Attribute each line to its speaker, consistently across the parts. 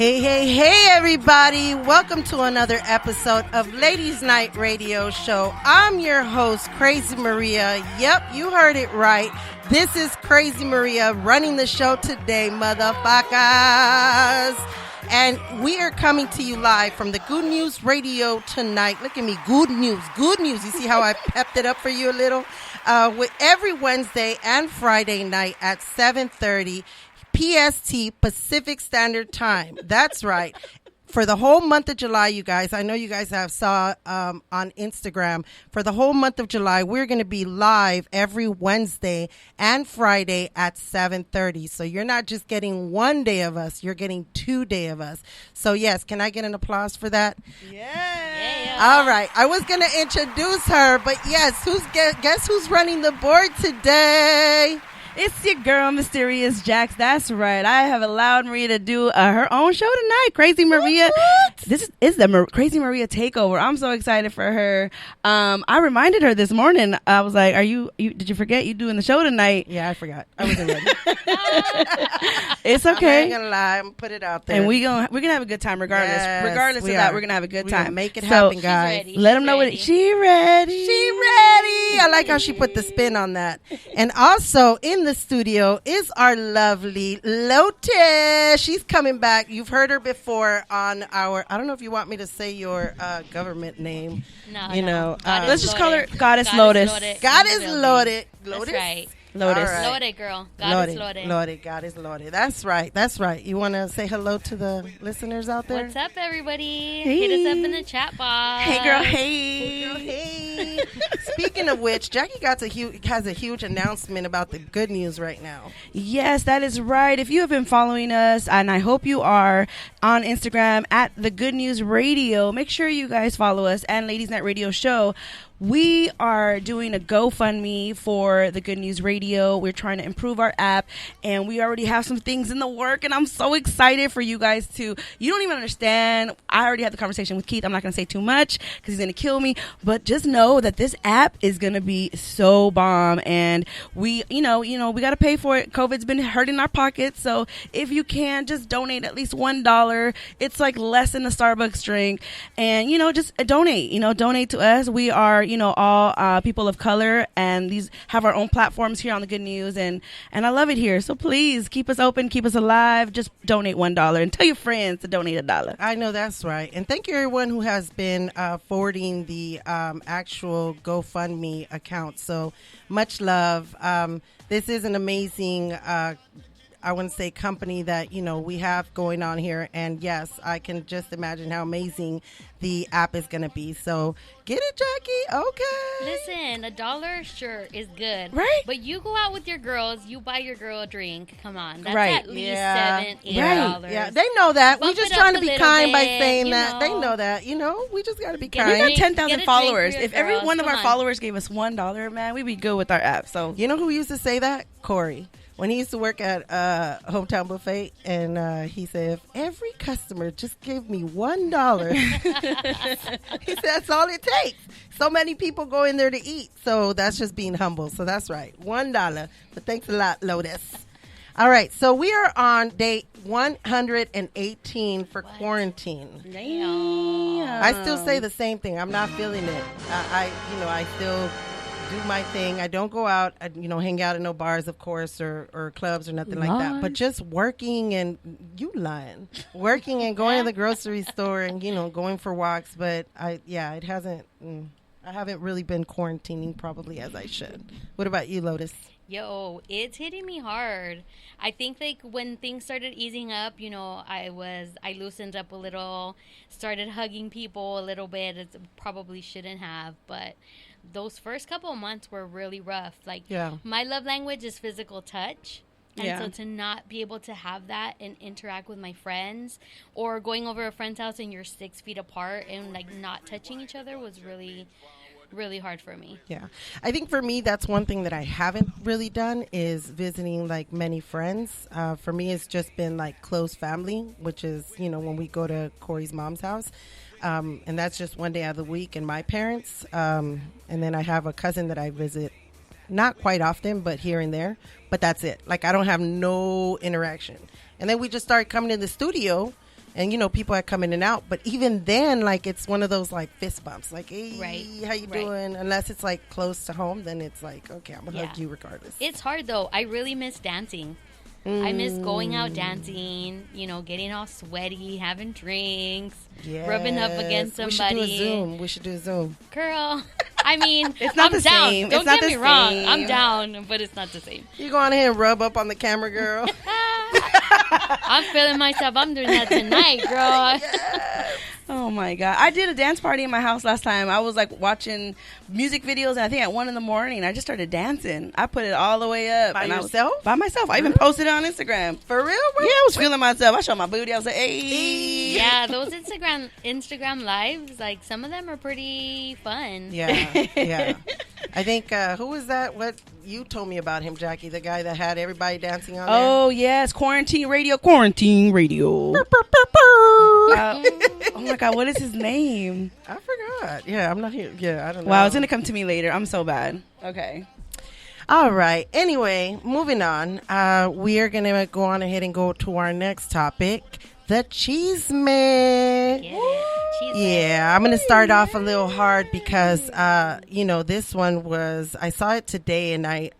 Speaker 1: Hey, everybody. Welcome to another episode of Ladies Night Radio Show. I'm your host, Crazy Maria. Yep, you heard it right. This is Crazy Maria running the show today, motherfuckers. And we are coming to you live from the Good News Radio tonight. Look at me, good news. You see how I pepped it up for you a little? With every Wednesday and Friday night at 7:30 PST, Pacific Standard Time. That's right. For the whole month of July, you guys, I know you guys have saw on Instagram, for the whole month of July, we're going to be live every Wednesday and Friday at 7:30. So you're not just getting one day of us, you're getting 2 days of us. So yes, can I get an applause for that?
Speaker 2: Yeah.
Speaker 1: All right. I was going to introduce her, but yes, guess who's running the board today?
Speaker 2: It's your girl, Mysterious Jax. That's right. I have allowed Maria to do her own show tonight. Crazy Maria.
Speaker 1: What?
Speaker 2: This is the Crazy Maria Takeover. I'm so excited for her. I reminded her this morning. I was like, did you forget you doing the show tonight?
Speaker 1: Yeah, I forgot. I wasn't ready.
Speaker 2: It's okay.
Speaker 1: I'm not going to lie. I'm going to put it out there.
Speaker 2: And we're gonna have a good time regardless.
Speaker 1: Yes,
Speaker 2: regardless of that, we're going to have a good time.
Speaker 1: Make it happen, guys.
Speaker 2: Let them know what she ready.
Speaker 1: She ready. I like how she put the spin on that. And also in the studio is our lovely Lotte. She's coming back. You've heard her before on our, I don't know if you want me to say your government name.
Speaker 3: No.
Speaker 2: Let's just call her Goddess Lotus.
Speaker 1: Goddess Lotte.
Speaker 3: That's right.
Speaker 2: Lotus.
Speaker 1: All right.
Speaker 3: Lotte, girl. Goddess Lotte.
Speaker 1: Lotte. Goddess Lotte. That's right. You want to say hello to the listeners out there?
Speaker 3: What's up, everybody?
Speaker 2: Hey.
Speaker 3: Hit us up in the chat box.
Speaker 2: Hey, girl.
Speaker 1: Hey. Speaking of which, Jackie has a huge announcement about the good news right now.
Speaker 2: Yes, that is right. If you have been following us, and I hope you are, on Instagram at The Good News Radio, make sure you guys follow us and Ladies Night Radio Show. We are doing a GoFundMe for the Good News Radio. We're trying to improve our app, and we already have some things in the work, and I'm so excited for you guys to, you don't even understand. I already had the conversation with Keith. I'm not going to say too much because he's going to kill me, but just know that this app is going to be so bomb, and we got to pay for it. COVID's been hurting our pockets, so if you can, just donate at least $1. It's like less than a Starbucks drink, and, just donate to us. We are, all people of color, and these have our own platforms here on the Good News, and I love it here. So please keep us open, keep us alive. Just donate $1 and tell your friends to donate $1.
Speaker 1: I know that's right. And thank you everyone who has been forwarding the actual GoFundMe account. So much love. This is an amazing I want to say company that, we have going on here. And yes, I can just imagine how amazing the app is going to be. So get it, Jackie. Okay.
Speaker 3: Listen, $1 sure is good.
Speaker 2: Right.
Speaker 3: But you go out with your girls, you buy your girl a drink. Come on. That's
Speaker 2: Right.
Speaker 3: at least
Speaker 1: Yeah.
Speaker 3: $7, $8.
Speaker 1: Yeah, they know that.
Speaker 3: Bump
Speaker 1: We're just
Speaker 3: it
Speaker 1: trying
Speaker 3: up
Speaker 1: to
Speaker 3: a
Speaker 1: be
Speaker 3: little
Speaker 1: kind by
Speaker 3: bit,
Speaker 1: saying
Speaker 3: you
Speaker 1: that. They
Speaker 3: know.
Speaker 1: know that. We just got to be
Speaker 3: Get
Speaker 2: We
Speaker 3: a
Speaker 1: kind.
Speaker 2: got
Speaker 3: drink-
Speaker 2: 10,000
Speaker 3: get a drink
Speaker 2: followers.
Speaker 3: for your
Speaker 2: If every
Speaker 3: girls.
Speaker 2: one of
Speaker 3: Come
Speaker 2: our
Speaker 3: on.
Speaker 2: followers gave us $1, man, we'd be good with our app. So
Speaker 1: You know who used to say that? Corey. When he used to work at Hometown Buffet, and he said, if every customer just gave me $1, he said, that's all it takes. So many people go in there to eat. So that's just being humble. So that's right. $1. But thanks a lot, Lotus. All right. So we are on day 118 for quarantine.
Speaker 3: Damn.
Speaker 1: I still say the same thing. I'm not feeling it. I still do my thing. I don't go out, hang out in no bars, of course, or clubs or nothing like that. But just working and working and going to the grocery store and, going for walks. But it hasn't, I haven't really been quarantining probably as I should. What about you, Lotus?
Speaker 3: Yo, it's hitting me hard. I think when things started easing up, I loosened up a little, started hugging people a little bit. It probably shouldn't have, but those first couple of months were really rough. My love language is physical touch. And so to not be able to have that and interact with my friends, or going over a friend's house and you're 6 feet apart and not touching each other was really, really hard for me.
Speaker 1: Yeah. I think for me, that's one thing that I haven't really done is visiting many friends. For me, it's just been close family, which is, when we go to Corey's mom's house. And that's just one day out of the week, and my parents. And then I have a cousin that I visit, not quite often, but here and there. But that's it. I don't have no interaction. And then we just started coming to the studio, And, people had come in and out. But even then, like, it's one of those, like, fist bumps. Like, hey, how you doing? Unless it's, like, close to home, then it's like, okay, I'm going to hug you regardless.
Speaker 3: It's hard, though. I really miss dancing. I miss going out dancing, getting all sweaty, having drinks, rubbing up against somebody.
Speaker 1: We should do a Zoom.
Speaker 3: Girl, I mean,
Speaker 2: it's not
Speaker 3: I'm
Speaker 2: the
Speaker 3: down.
Speaker 2: same.
Speaker 3: Don't get me wrong. I'm down, but it's not the same.
Speaker 1: You go on ahead and rub up on the camera, girl.
Speaker 3: I'm feeling myself. I'm doing that tonight, girl.
Speaker 1: Yes.
Speaker 2: Oh my God. I did a dance party in my house last time. I was like watching music videos, and I think at 1 a.m, I just started dancing. I put it all the way up.
Speaker 1: By yourself?
Speaker 2: By myself. I even posted it on Instagram.
Speaker 1: For real, bro?
Speaker 2: Yeah, I was feeling myself. I showed my booty. I was like, hey.
Speaker 3: Yeah, those Instagram lives, like some of them are pretty fun.
Speaker 1: Yeah. I think, who was that? What you told me about him, Jackie, the guy that had everybody dancing on there?
Speaker 2: Oh, yes. Quarantine radio. Oh my God, what is his name?
Speaker 1: I forgot. Yeah, I'm not here. Yeah, I don't know.
Speaker 2: Wow, it's going to come to me later. I'm so bad. Okay.
Speaker 1: All right. Anyway, moving on. We are going to go on ahead and go to our next topic, the Cheesemate. Yeah, I'm going to start off a little hard because, this one was, I saw it today and I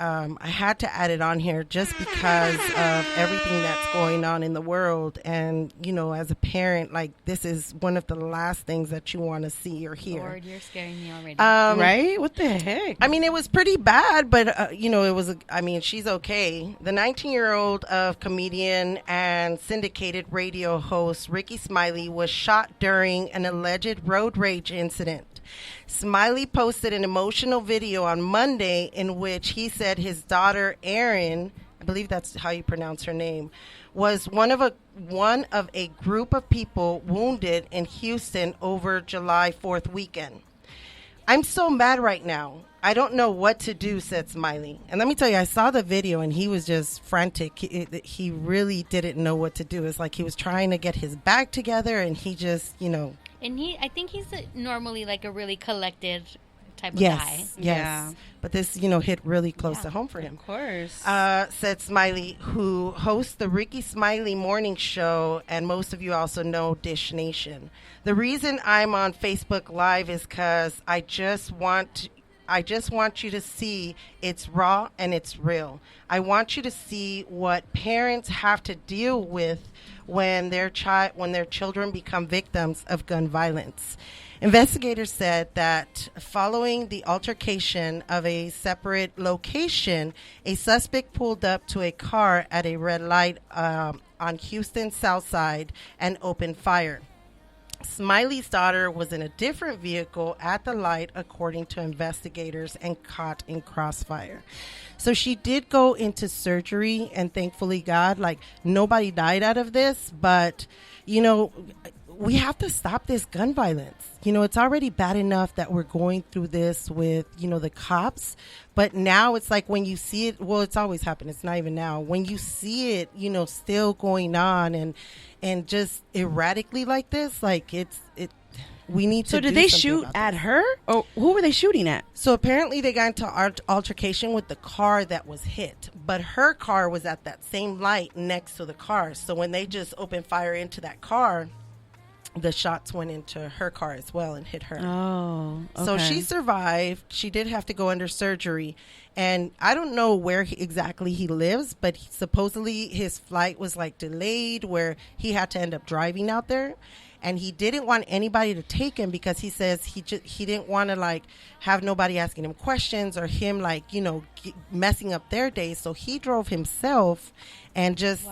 Speaker 1: had to add it on here just because of everything that's going on in the world. And, as a parent, like, this is one of the last things that you want to see or hear.
Speaker 3: Lord, you're scaring me already.
Speaker 2: Right? What the heck?
Speaker 1: I mean, it was pretty bad, but, it was, she's okay. The 19-year-old of comedian and syndicated radio host Ricky Smiley was shot during an alleged road rage incident. Smiley posted an emotional video on Monday in which he said his daughter Erin, I believe that's how you pronounce her name, was one of a group of people wounded in Houston over July 4th weekend. I'm so mad right now. I don't know what to do, said Smiley. And let me tell you, I saw the video and he was just frantic. He really didn't know what to do. It's like he was trying to get his bag together and he just,
Speaker 3: And I think he's normally like a really collected type of guy.
Speaker 1: Yes.
Speaker 2: Yeah.
Speaker 1: But this, hit really close to home for him.
Speaker 2: Of course.
Speaker 1: Said Smiley, who hosts the Ricky Smiley Morning Show, and most of you also know Dish Nation. The reason I'm on Facebook Live is because I just want you to see it's raw and it's real. I want you to see what parents have to deal with when their children become victims of gun violence. Investigators said that following the altercation of a separate location, a suspect pulled up to a car at a red light on Houston's South Side and opened fire. Smiley's daughter was in a different vehicle at the light, according to investigators, and caught in crossfire. So she did go into surgery, and thankfully, God, like, nobody died out of this, but, we have to stop this gun violence. It's already bad enough that we're going through this with, the cops. But now it's like when you see it, well, it's always happened. It's not even now. When you see it, still going on and just erratically like this, like we need to.
Speaker 2: So did they shoot at her? Or who were they shooting at?
Speaker 1: So apparently they got into altercation with the car that was hit. But her car was at that same light next to the car. So when they just opened fire into that car, the shots went into her car as well and hit her.
Speaker 2: Oh, okay.
Speaker 1: So she survived. She did have to go under surgery. And I don't know where exactly he lives, but supposedly his flight was like delayed where he had to end up driving out there. And he didn't want anybody to take him because he says he didn't want to like have nobody asking him questions or him like, messing up their day. So he drove himself and just,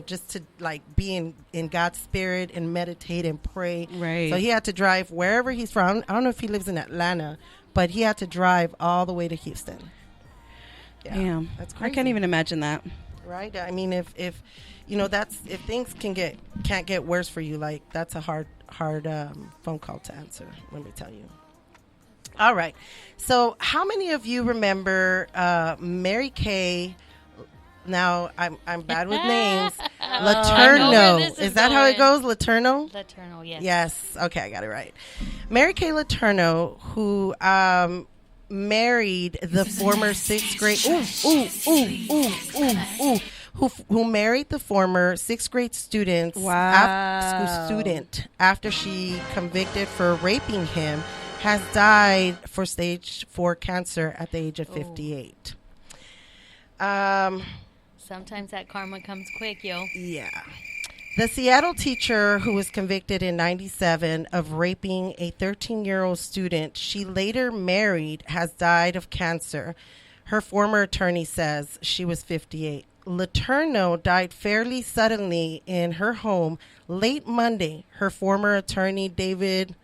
Speaker 1: just to like be in God's spirit and meditate and pray.
Speaker 2: Right.
Speaker 1: So he had to drive wherever he's from. I don't know if he lives in Atlanta, but he had to drive all the way to Houston. Yeah,
Speaker 2: damn.
Speaker 1: that's crazy.
Speaker 2: I can't even imagine that.
Speaker 1: Right? I mean, if if things can't get worse for you, like that's a hard phone call to answer. Let me tell you. All right. So, how many of you remember Mary Kay? Now, I'm bad with names. Letourneau. Is that how it goes? Letourneau?
Speaker 3: Letourneau, yes.
Speaker 1: Yes. Okay, I got it right. Mary Kay Letourneau, who married the former sixth grade. who married the former sixth grade student after she convicted for raping him, has died for stage 4 cancer at the age of 58.
Speaker 3: Sometimes that karma comes quick, yo.
Speaker 1: Yeah. The Seattle teacher who was convicted in 97 of raping a 13-year-old student she later married has died of cancer. Her former attorney says she was 58. Letourneau died fairly suddenly in her home late Monday. Her former attorney, David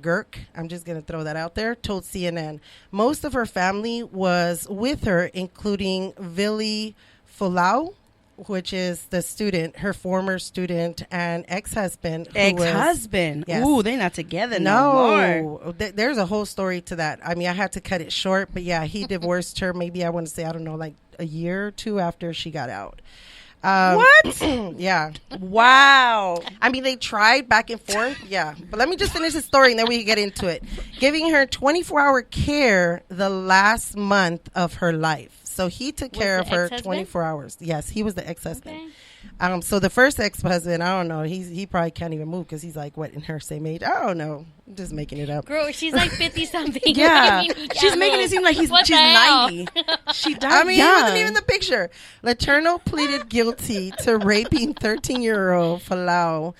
Speaker 1: Girk, I'm just going to throw that out there, told CNN. Most of her family was with her, including Vili Folau, which is the student, her former student and ex-husband.
Speaker 2: Yes. Ooh, they're not together
Speaker 1: no more. There's a whole story to that. I mean, I had to cut it short, but yeah, he divorced her maybe, I want to say, I don't know, like a year or two after she got out.
Speaker 2: What?
Speaker 1: Yeah.
Speaker 2: Wow.
Speaker 1: I mean, they tried back and forth. Yeah. But let me just finish the story and then we can get into it. Giving her 24-hour care the last month of her life. So he took care of her 24 hours. Yes, he was the ex-husband. Okay. So the first ex-husband, I don't know. He probably can't even move because he's like, what, in her same age? I don't know. I'm just making it up.
Speaker 3: Girl, she's like 50-something.
Speaker 2: Yeah. She's making it seem like she's 90. She died
Speaker 1: I mean, he wasn't even in the picture. Letourneau pleaded guilty to raping 13-year-old Folau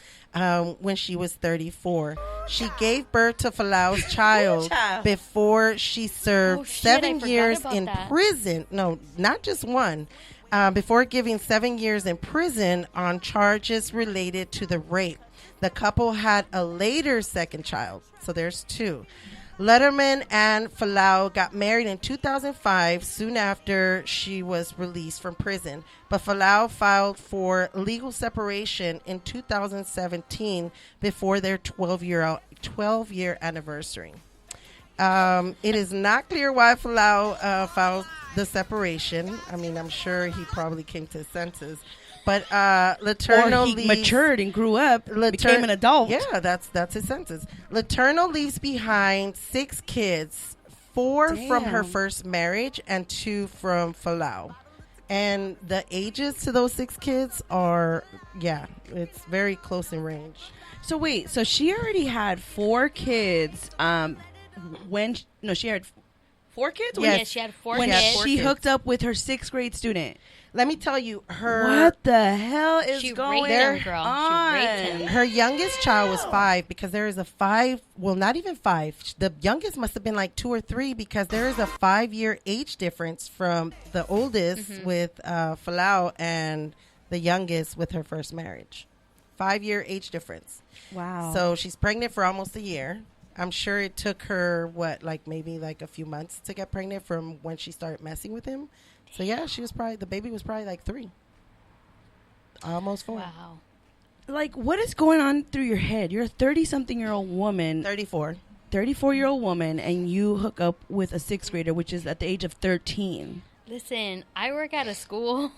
Speaker 1: when she was 34. She gave birth to Falau's child before she served 7 years in prison. No, not just one. Before giving 7 years in prison on charges related to the rape. The couple had a later second child, so there's 2. Letterman and Folau got married in 2005, soon after she was released from prison. But Folau filed for legal separation in 2017 before their 12-year anniversary. It is not clear why Folau filed the separation. I mean, I'm sure he probably came to his senses. But Letourneau
Speaker 2: matured and grew up, became an adult.
Speaker 1: Yeah, that's his senses. Letourneau leaves behind 6 kids, 4 from her first marriage and 2 from Folau. And the ages to those 6 kids are, it's very close in range.
Speaker 2: So wait, so she already had 4 kids she had 4 kids?
Speaker 3: Yes, she had 4
Speaker 2: kids.
Speaker 3: When
Speaker 2: she hooked up with her 6th grade student.
Speaker 1: Let me tell you,
Speaker 2: what the hell is going on?
Speaker 3: She raped him.
Speaker 1: Her youngest child was 5 because there is a 5, well, not even 5. The youngest must have been like 2 or 3 because there is a 5-year age difference from the oldest with Folau and the youngest with her first marriage. 5-year age difference.
Speaker 2: Wow.
Speaker 1: So she's pregnant for almost a year. I'm sure it took her, maybe a few months to get pregnant from when she started messing with him. So, yeah, the baby was probably like 3. Almost 4.
Speaker 3: Wow.
Speaker 2: Like, what is going on through your head? You're a 30-something-year-old woman.
Speaker 1: 34.
Speaker 2: 34-year-old woman, and you hook up with a 6th grader, which is at the age of 13.
Speaker 3: Listen, I work at a school.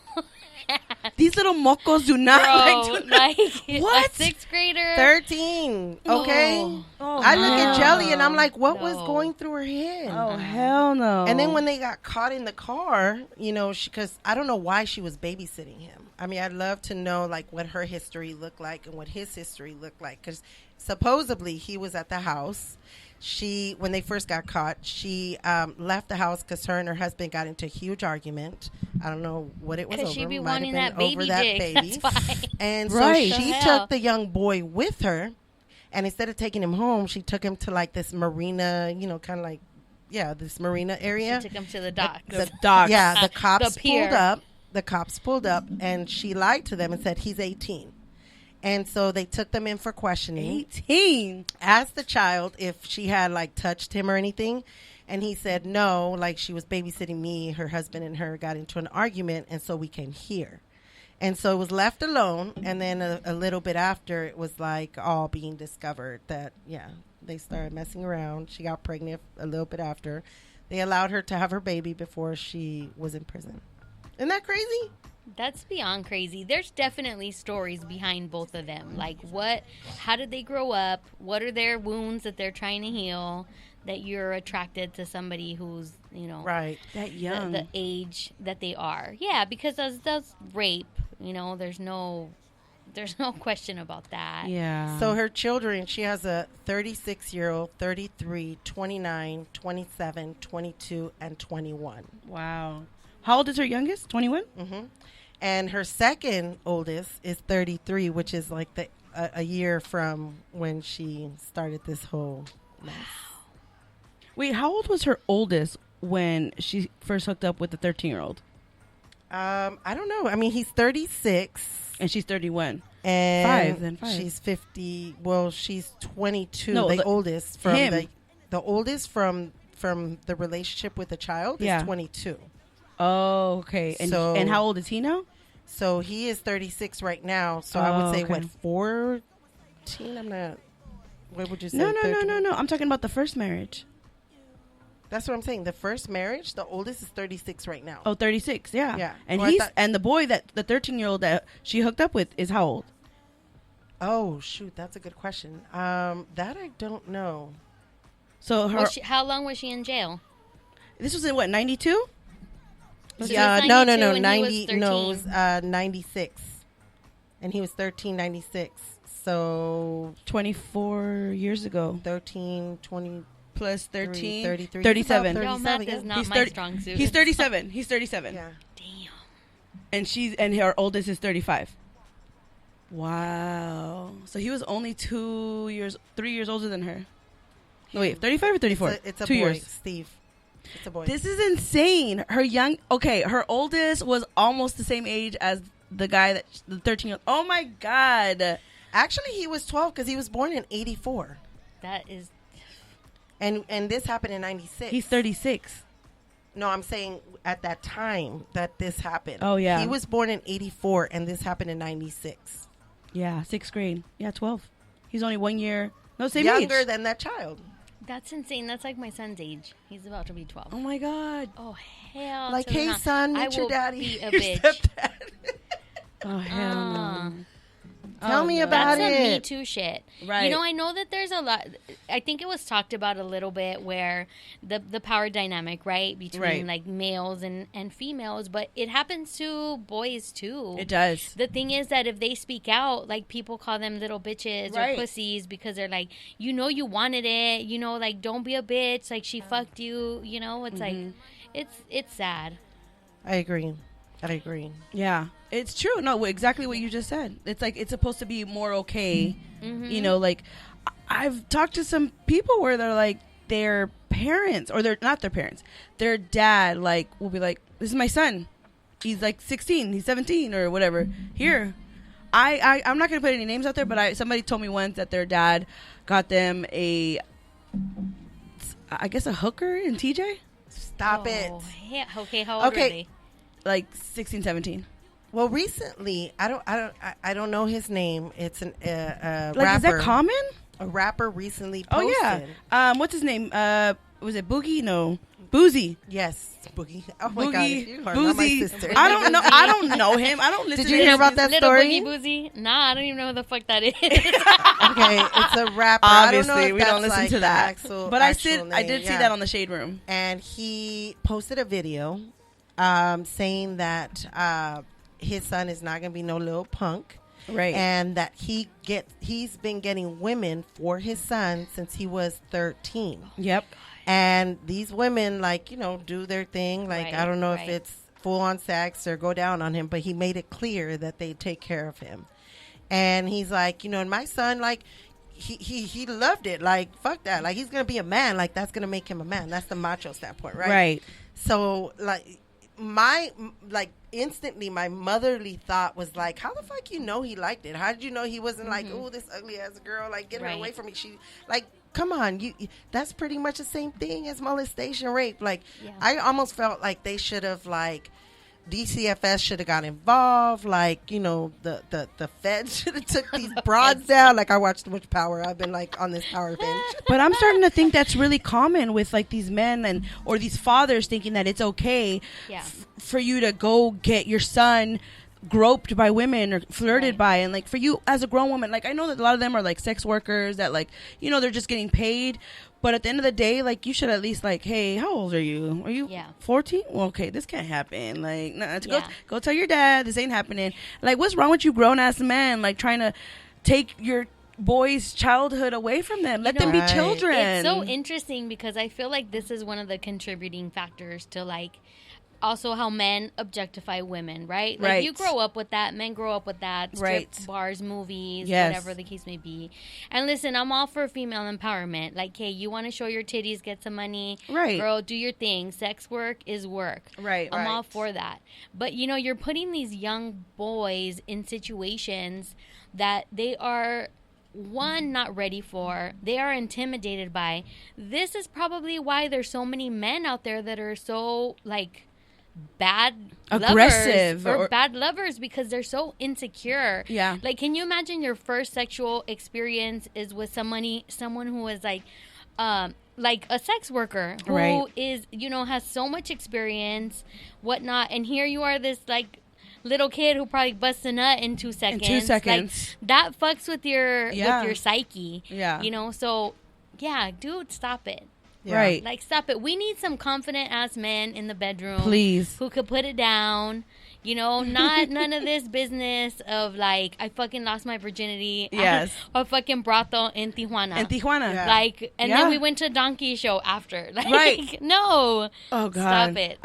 Speaker 2: These little mocos do not
Speaker 3: like
Speaker 2: what?
Speaker 3: A 6th grader.
Speaker 1: 13. Okay.
Speaker 2: Oh,
Speaker 1: I look at Jelly and I'm like, what was going through her head?
Speaker 2: Oh, hell no.
Speaker 1: And then when they got caught in the car, because I don't know why she was babysitting him. I mean, I'd love to know what her history looked like and what his history looked like. Because supposedly he was at the house. When they first got caught, she left the house because her and her husband got into a huge argument. I don't know what it was over.
Speaker 3: She be
Speaker 1: Might
Speaker 3: wanting
Speaker 1: have
Speaker 3: that
Speaker 1: been
Speaker 3: baby
Speaker 1: over that
Speaker 3: dick.
Speaker 1: baby.
Speaker 3: That's why.
Speaker 1: And so she took the young boy with her, and instead of taking him home, she took him to this marina, kind of this marina area.
Speaker 3: She took him to the dock.
Speaker 2: The dock.
Speaker 1: Yeah, the cops
Speaker 3: The pier.
Speaker 1: pulled up. The cops pulled up, and she lied to them and said he's 18. And so they took them in for questioning.
Speaker 2: 18?
Speaker 1: Asked the child if she had touched him or anything. And he said no, she was babysitting me. Her husband and her got into an argument, and so we came here. And so it was left alone. And then a little bit after, it was all being discovered that, they started messing around. She got pregnant a little bit after. They allowed her to have her baby before she was in prison. Isn't that crazy?
Speaker 3: That's beyond crazy. There's definitely stories behind both of them. How did they grow up? What are their wounds that they're trying to heal? that you're attracted to somebody who's, you know,
Speaker 1: Right.
Speaker 2: That young.
Speaker 3: the age that they are. Yeah, because that's rape. You know, there's no question about that.
Speaker 2: Yeah.
Speaker 1: So her children, she has a 36-year-old, 33, 29, 27, 22, and 21.
Speaker 2: Wow. How old is her youngest? 21?
Speaker 1: Mm-hmm. And her second oldest is 33, which is like a year from when she started this whole mess.
Speaker 2: Wait, how old was her oldest when she first hooked up with the 13-year-old?
Speaker 1: I don't know. I mean, he's 36.
Speaker 2: And she's 31.
Speaker 1: And
Speaker 2: Five.
Speaker 1: She's 50. Well, she's 22.
Speaker 2: No,
Speaker 1: the oldest from
Speaker 2: him.
Speaker 1: the oldest from the relationship with the child is 22.
Speaker 2: Oh, okay. And how old is he now?
Speaker 1: So he is 36 right now. So I would say
Speaker 2: okay.
Speaker 1: what, 14? I'm not. What would you say?
Speaker 2: No.
Speaker 1: 13?
Speaker 2: I'm talking about the first marriage.
Speaker 1: That's what I'm saying. The first marriage, the oldest is 36 right now.
Speaker 2: Oh, 36. Yeah.
Speaker 1: Yeah.
Speaker 2: And
Speaker 1: Well,
Speaker 2: and the boy the 13-year-old that she hooked up with is how old?
Speaker 1: Oh, shoot. That's a good question. That I don't know.
Speaker 2: So
Speaker 3: How long was she in jail?
Speaker 2: this was in what, 92?
Speaker 1: Yeah,
Speaker 3: was
Speaker 1: no,
Speaker 3: 92 and he
Speaker 1: 90,
Speaker 3: was
Speaker 1: no, it was
Speaker 3: 13.
Speaker 1: 96. And he was 13, 96. So
Speaker 2: 24 years ago.
Speaker 1: 13, 20,
Speaker 2: Plus 13.
Speaker 1: 33.
Speaker 2: 37.
Speaker 1: About
Speaker 3: Yo, math
Speaker 1: 37,
Speaker 3: is
Speaker 1: yeah.
Speaker 3: not
Speaker 2: He's
Speaker 3: my
Speaker 2: 30
Speaker 3: strong suit.
Speaker 2: He's 37. He's 37.
Speaker 1: Yeah.
Speaker 3: Damn.
Speaker 2: And her oldest is 35. Wow. So he was only 3 years older than her. No, wait, 35 or 34?
Speaker 1: It's a
Speaker 2: 2
Speaker 1: boy,
Speaker 2: years.
Speaker 1: Steve. It's a boy.
Speaker 2: This is insane. Her oldest was almost the same age as the guy the 13-year-old. Oh my God.
Speaker 1: Actually, he was 12 because he was born in 84.
Speaker 3: That is.
Speaker 1: And this happened in 96.
Speaker 2: He's 36.
Speaker 1: No, I'm saying at that time that this happened.
Speaker 2: Oh, yeah.
Speaker 1: He was born in 84 and this happened in 96.
Speaker 2: Yeah, 6th grade. Yeah, 12. He's only 1 year. No, same
Speaker 1: Younger
Speaker 2: age.
Speaker 1: than that child.
Speaker 3: That's insane. That's like my son's age. He's about to be 12.
Speaker 2: Oh my God.
Speaker 3: Oh, hell.
Speaker 1: Like,
Speaker 3: to the
Speaker 1: hey,
Speaker 3: no.
Speaker 1: son,
Speaker 3: I
Speaker 1: meet your
Speaker 3: will
Speaker 1: daddy.
Speaker 3: be a
Speaker 1: your
Speaker 3: bitch.
Speaker 1: stepdad.
Speaker 2: Oh, hell no.
Speaker 1: Tell me
Speaker 2: no.
Speaker 1: about
Speaker 3: That's
Speaker 1: it.
Speaker 3: some Me Too shit.
Speaker 2: Right.
Speaker 3: You know, I know that there's a lot. I think it was talked about a little bit where the power dynamic, right, between
Speaker 2: Right.
Speaker 3: like males and females, but it happens to boys too.
Speaker 2: It does.
Speaker 3: The thing is that if they speak out, like people call them little bitches
Speaker 2: Right.
Speaker 3: or pussies because they're like, you know, you wanted it, you know, like don't be a bitch, like she fucked you, you know. It's like, it's sad.
Speaker 1: I agree.
Speaker 2: Yeah, it's true. No, exactly what you just said. It's like it's supposed to be more okay. You know, like I've talked to some people where they're like their parents, or they're not their parents, their dad like will be like, "This is my son. He's like 16, he's 17 or whatever." Here, I'm not gonna put any names out there, but somebody told me once that their dad got them I guess a hooker in TJ,
Speaker 1: Stop it.
Speaker 3: Yeah. Okay, how old
Speaker 1: Okay.
Speaker 3: are they?
Speaker 2: like 16, 17.
Speaker 1: Well, recently, I don't know his name. It's a
Speaker 2: Like,
Speaker 1: rapper.
Speaker 2: is that common?
Speaker 1: A rapper recently
Speaker 2: Oh
Speaker 1: posted.
Speaker 2: yeah. What's his name? Was it Boogie? No, Boozy.
Speaker 1: Yes, Boogie. Oh my God,
Speaker 2: Boogie.
Speaker 1: you are not my
Speaker 2: Boozy.
Speaker 1: sister.
Speaker 2: I don't know. I don't know him. I don't listen.
Speaker 1: Did you
Speaker 2: to
Speaker 1: hear
Speaker 2: his
Speaker 1: about that
Speaker 3: Little
Speaker 1: story?
Speaker 3: Boogie Boozy? Nah, I don't even know who the fuck that is.
Speaker 1: Okay, it's a rapper.
Speaker 2: Obviously,
Speaker 1: I don't know if
Speaker 2: we
Speaker 1: that's
Speaker 2: don't listen
Speaker 1: like
Speaker 2: to that.
Speaker 1: actual
Speaker 2: But I
Speaker 1: name,
Speaker 2: did see
Speaker 1: yeah.
Speaker 2: that on the Shade Room.
Speaker 1: And he posted a video saying that his son is not going to be no little punk.
Speaker 2: Right.
Speaker 1: And that he's been getting women for his son since he was 13.
Speaker 2: Yep.
Speaker 1: And these women, like, you know, do their thing. Like,
Speaker 3: Right,
Speaker 1: I don't know if
Speaker 3: right.
Speaker 1: it's full on sex or go down on him, but he made it clear that they take care of him. And he's like, you know, and my son, like, he loved it. Like, fuck that. Like, he's going to be a man. Like, that's going to make him a man. That's the macho standpoint, right?
Speaker 2: Right.
Speaker 1: So, like, instantly my motherly thought was like, how the fuck you know he liked it? How did you know he wasn't like, oh, this ugly ass girl, like, get her
Speaker 3: Right.
Speaker 1: away from me? She, like, come on, you that's pretty much the same thing as molestation, rape. Like,
Speaker 3: Yeah.
Speaker 1: I almost felt like they should have, like, DCFS should have got involved. Like, you know, the feds should have took these broads down. Like, I watched too much Power. I've been, like, on this Power binge.
Speaker 2: But I'm starting to think that's really common with like these men or these fathers thinking that it's okay
Speaker 3: Yeah.
Speaker 2: for you to go get your son groped by women or flirted
Speaker 3: Right.
Speaker 2: by, and like for you as a grown woman, like I know that a lot of them are like sex workers that, like, you know, they're just getting paid, But at the end of the day, like, you should at least, like, hey, how old are you? Are you 14? Well, okay, this can't happen. Like, nah, go tell your dad this ain't happening. Like, what's wrong with you grown-ass men, like, trying to take your boys' childhood away from them? Let them be children.
Speaker 3: It's so interesting because I feel like this is one of the contributing factors to, like, also how men objectify women, right? Like, you grow up with that. Men grow up with that. Strip bars, movies, whatever the case may be. And listen, I'm all for female empowerment. Like, hey, you want to show your titties, get some money.
Speaker 2: Right.
Speaker 3: Girl, do your thing. Sex work is work.
Speaker 2: Right.
Speaker 3: I'm all for that. But, you know, you're putting these young boys in situations that they are... one, not ready for, they are intimidated by. This is probably why there's so many men out there that are so, like,
Speaker 2: aggressive
Speaker 3: or bad lovers because they're so insecure.
Speaker 2: Yeah.
Speaker 3: Like, can you imagine your first sexual experience is with someone who is like a sex worker who is, you know, has so much experience, whatnot, and here you are, this, like, little kid who probably busts a nut in 2 seconds. Like, that fucks with your psyche.
Speaker 2: Yeah.
Speaker 3: You know, so yeah, dude, stop it.
Speaker 2: Yeah. Right.
Speaker 3: Like, stop it. We need some confident ass men in the bedroom.
Speaker 2: Please.
Speaker 3: Who could put it down. You know, not none of this business of, like, I fucking lost my virginity.
Speaker 2: Yes.
Speaker 3: Or fucking brothel in Tijuana.
Speaker 2: Yeah.
Speaker 3: Like, and then we went to a donkey show after. Like, no.
Speaker 2: Oh, God.
Speaker 3: Stop it.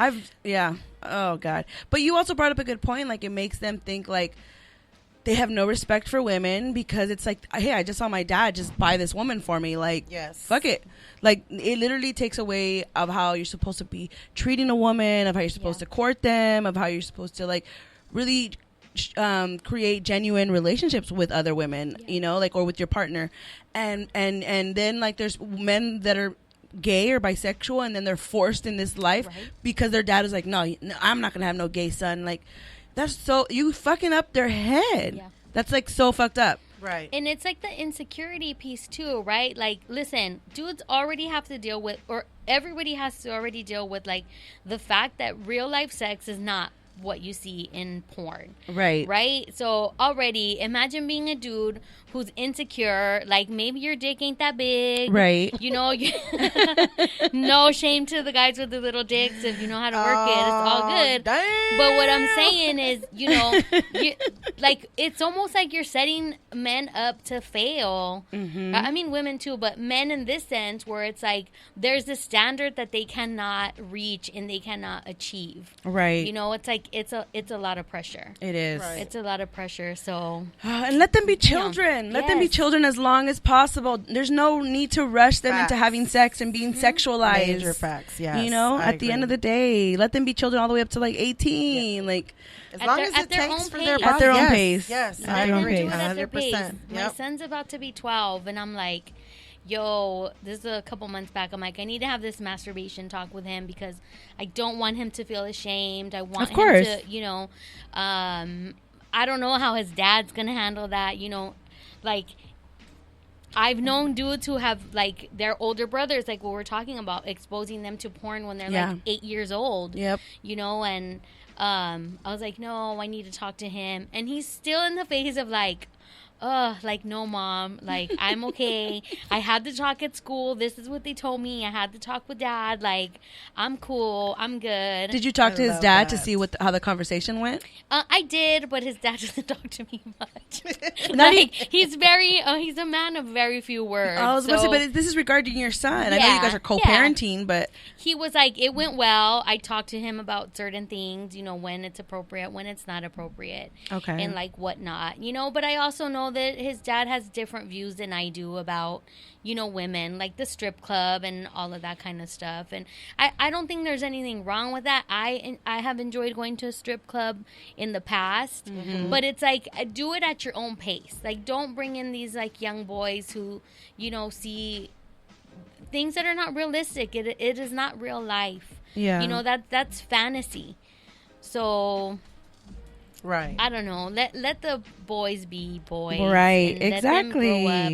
Speaker 2: Oh, God. But you also brought up a good point. Like, it makes them think, like, they have no respect for women because it's like, hey, I just saw my dad just buy this woman for me. Like, fuck it. Like, it literally takes away of how you're supposed to be treating a woman, of how you're supposed to court them, of how you're supposed to, like, really create genuine relationships with other women, you know, like, or with your partner. And then, like, there's men that are gay or bisexual, and then they're forced in this life because their dad is like, no, I'm not gonna have no gay son. Like, that's so, you fucking up their head. That's, like, so fucked up.
Speaker 1: Right.
Speaker 3: And it's like the insecurity piece too, right? Like, listen, dudes already have to deal with, or everybody has to already deal with, like, the fact that real life sex is not what you see in porn. Right? So already, imagine being a dude who's insecure, like, maybe your dick ain't that big. You know, no shame to the guys with the little dicks. If you know how to work it, it's all good.
Speaker 1: Damn.
Speaker 3: But what I'm saying is, you know, like, it's almost like you're setting men up to fail. I mean, women too, but men in this sense where it's like there's a standard that they cannot reach and they cannot achieve. You know, it's like it's a lot of pressure.
Speaker 2: It is.
Speaker 3: It's a lot of pressure. So
Speaker 2: and let them be children. Let them be children as long as possible. There's no need to rush them into having sex and being sexualized.
Speaker 1: Major facts, yes.
Speaker 2: You know, at the end of the day, let them be children all the way up to, like, 18. Like,
Speaker 1: as long as it takes for their body.
Speaker 2: At their own pace.
Speaker 1: Yes,
Speaker 3: I agree. At their
Speaker 1: 100%.
Speaker 3: pace. My son's about to be 12, and I'm like, yo, this is a couple months back. I'm like, I need to have this masturbation talk with him because I don't want him to feel ashamed. I want him to, you know, I don't know how his dad's going to handle that, you know. Like, I've known dudes who have, like, their older brothers, like what we're talking about, exposing them to porn when they're, like, 8 years old. You know, and I was like, no, I need to talk to him. And he's still in the phase of, like, like, no, Mom, like, I'm okay. I had to talk at school. This is what they told me. I had to talk with Dad. Like, I'm cool. I'm good.
Speaker 2: Did you talk to his dad to see how the conversation went?
Speaker 3: I did, but his dad doesn't talk to me much. Like, he's he's a man of very few words.
Speaker 2: I was going to say, but this is regarding your son. I know you guys are co-parenting, but...
Speaker 3: He was like, it went well. I talked to him about certain things, you know, when it's appropriate, when it's not appropriate.
Speaker 2: Okay.
Speaker 3: And, like, whatnot, you know, but I also know that his dad has different views than I do about, you know, women, like the strip club and all of that kind of stuff. And I don't think there's anything wrong with that. I have enjoyed going to a strip club in the past, but it's like, do it at your own pace. Like, don't bring in these, like, young boys who, you know, see things that are not realistic. It is not real life. You know, that's fantasy. So... I don't know. Let the boys be boys. And let them grow up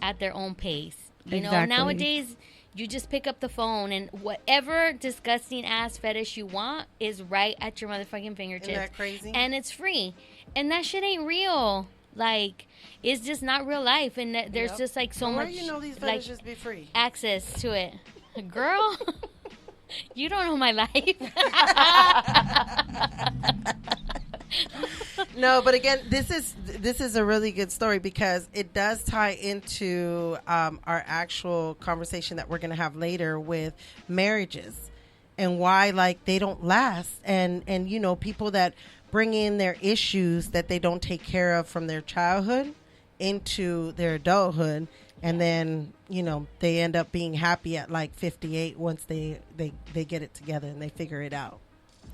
Speaker 3: at their own pace. You know, nowadays you just pick up the phone and whatever disgusting ass fetish you want is right at your motherfucking fingertips.
Speaker 1: Isn't that crazy?
Speaker 3: And it's free. And that shit ain't real. like it's just not real life, and there's
Speaker 1: Yep.
Speaker 3: just like so
Speaker 1: Where
Speaker 3: much
Speaker 1: you know these
Speaker 3: like
Speaker 1: villages be free?
Speaker 3: access to it. Girl, you don't know my life.
Speaker 1: No, but again, this is a really good story because it does tie into our actual conversation that we're going to have later with marriages and why like they don't last, and you know, people that bring in their issues that they don't take care of from their childhood into their adulthood, and then you know they end up being happy at like 58 once they get it together and they figure it out.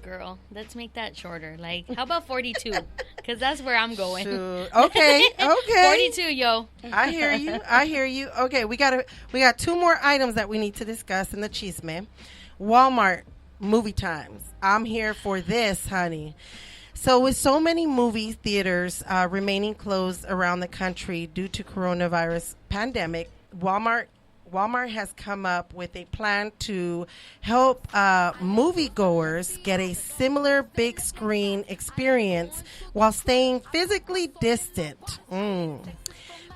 Speaker 3: Girl, let's make that shorter. Like, how about 42? Because that's where I'm going.
Speaker 1: Shoot. Okay.
Speaker 3: 42, yo.
Speaker 1: I hear you. Okay, we got two more items that we need to discuss in the chisme. Walmart movie times. I'm here for this, honey. So with so many movie theaters remaining closed around the country due to coronavirus pandemic, Walmart has come up with a plan to help moviegoers get a similar big screen experience while staying physically distant.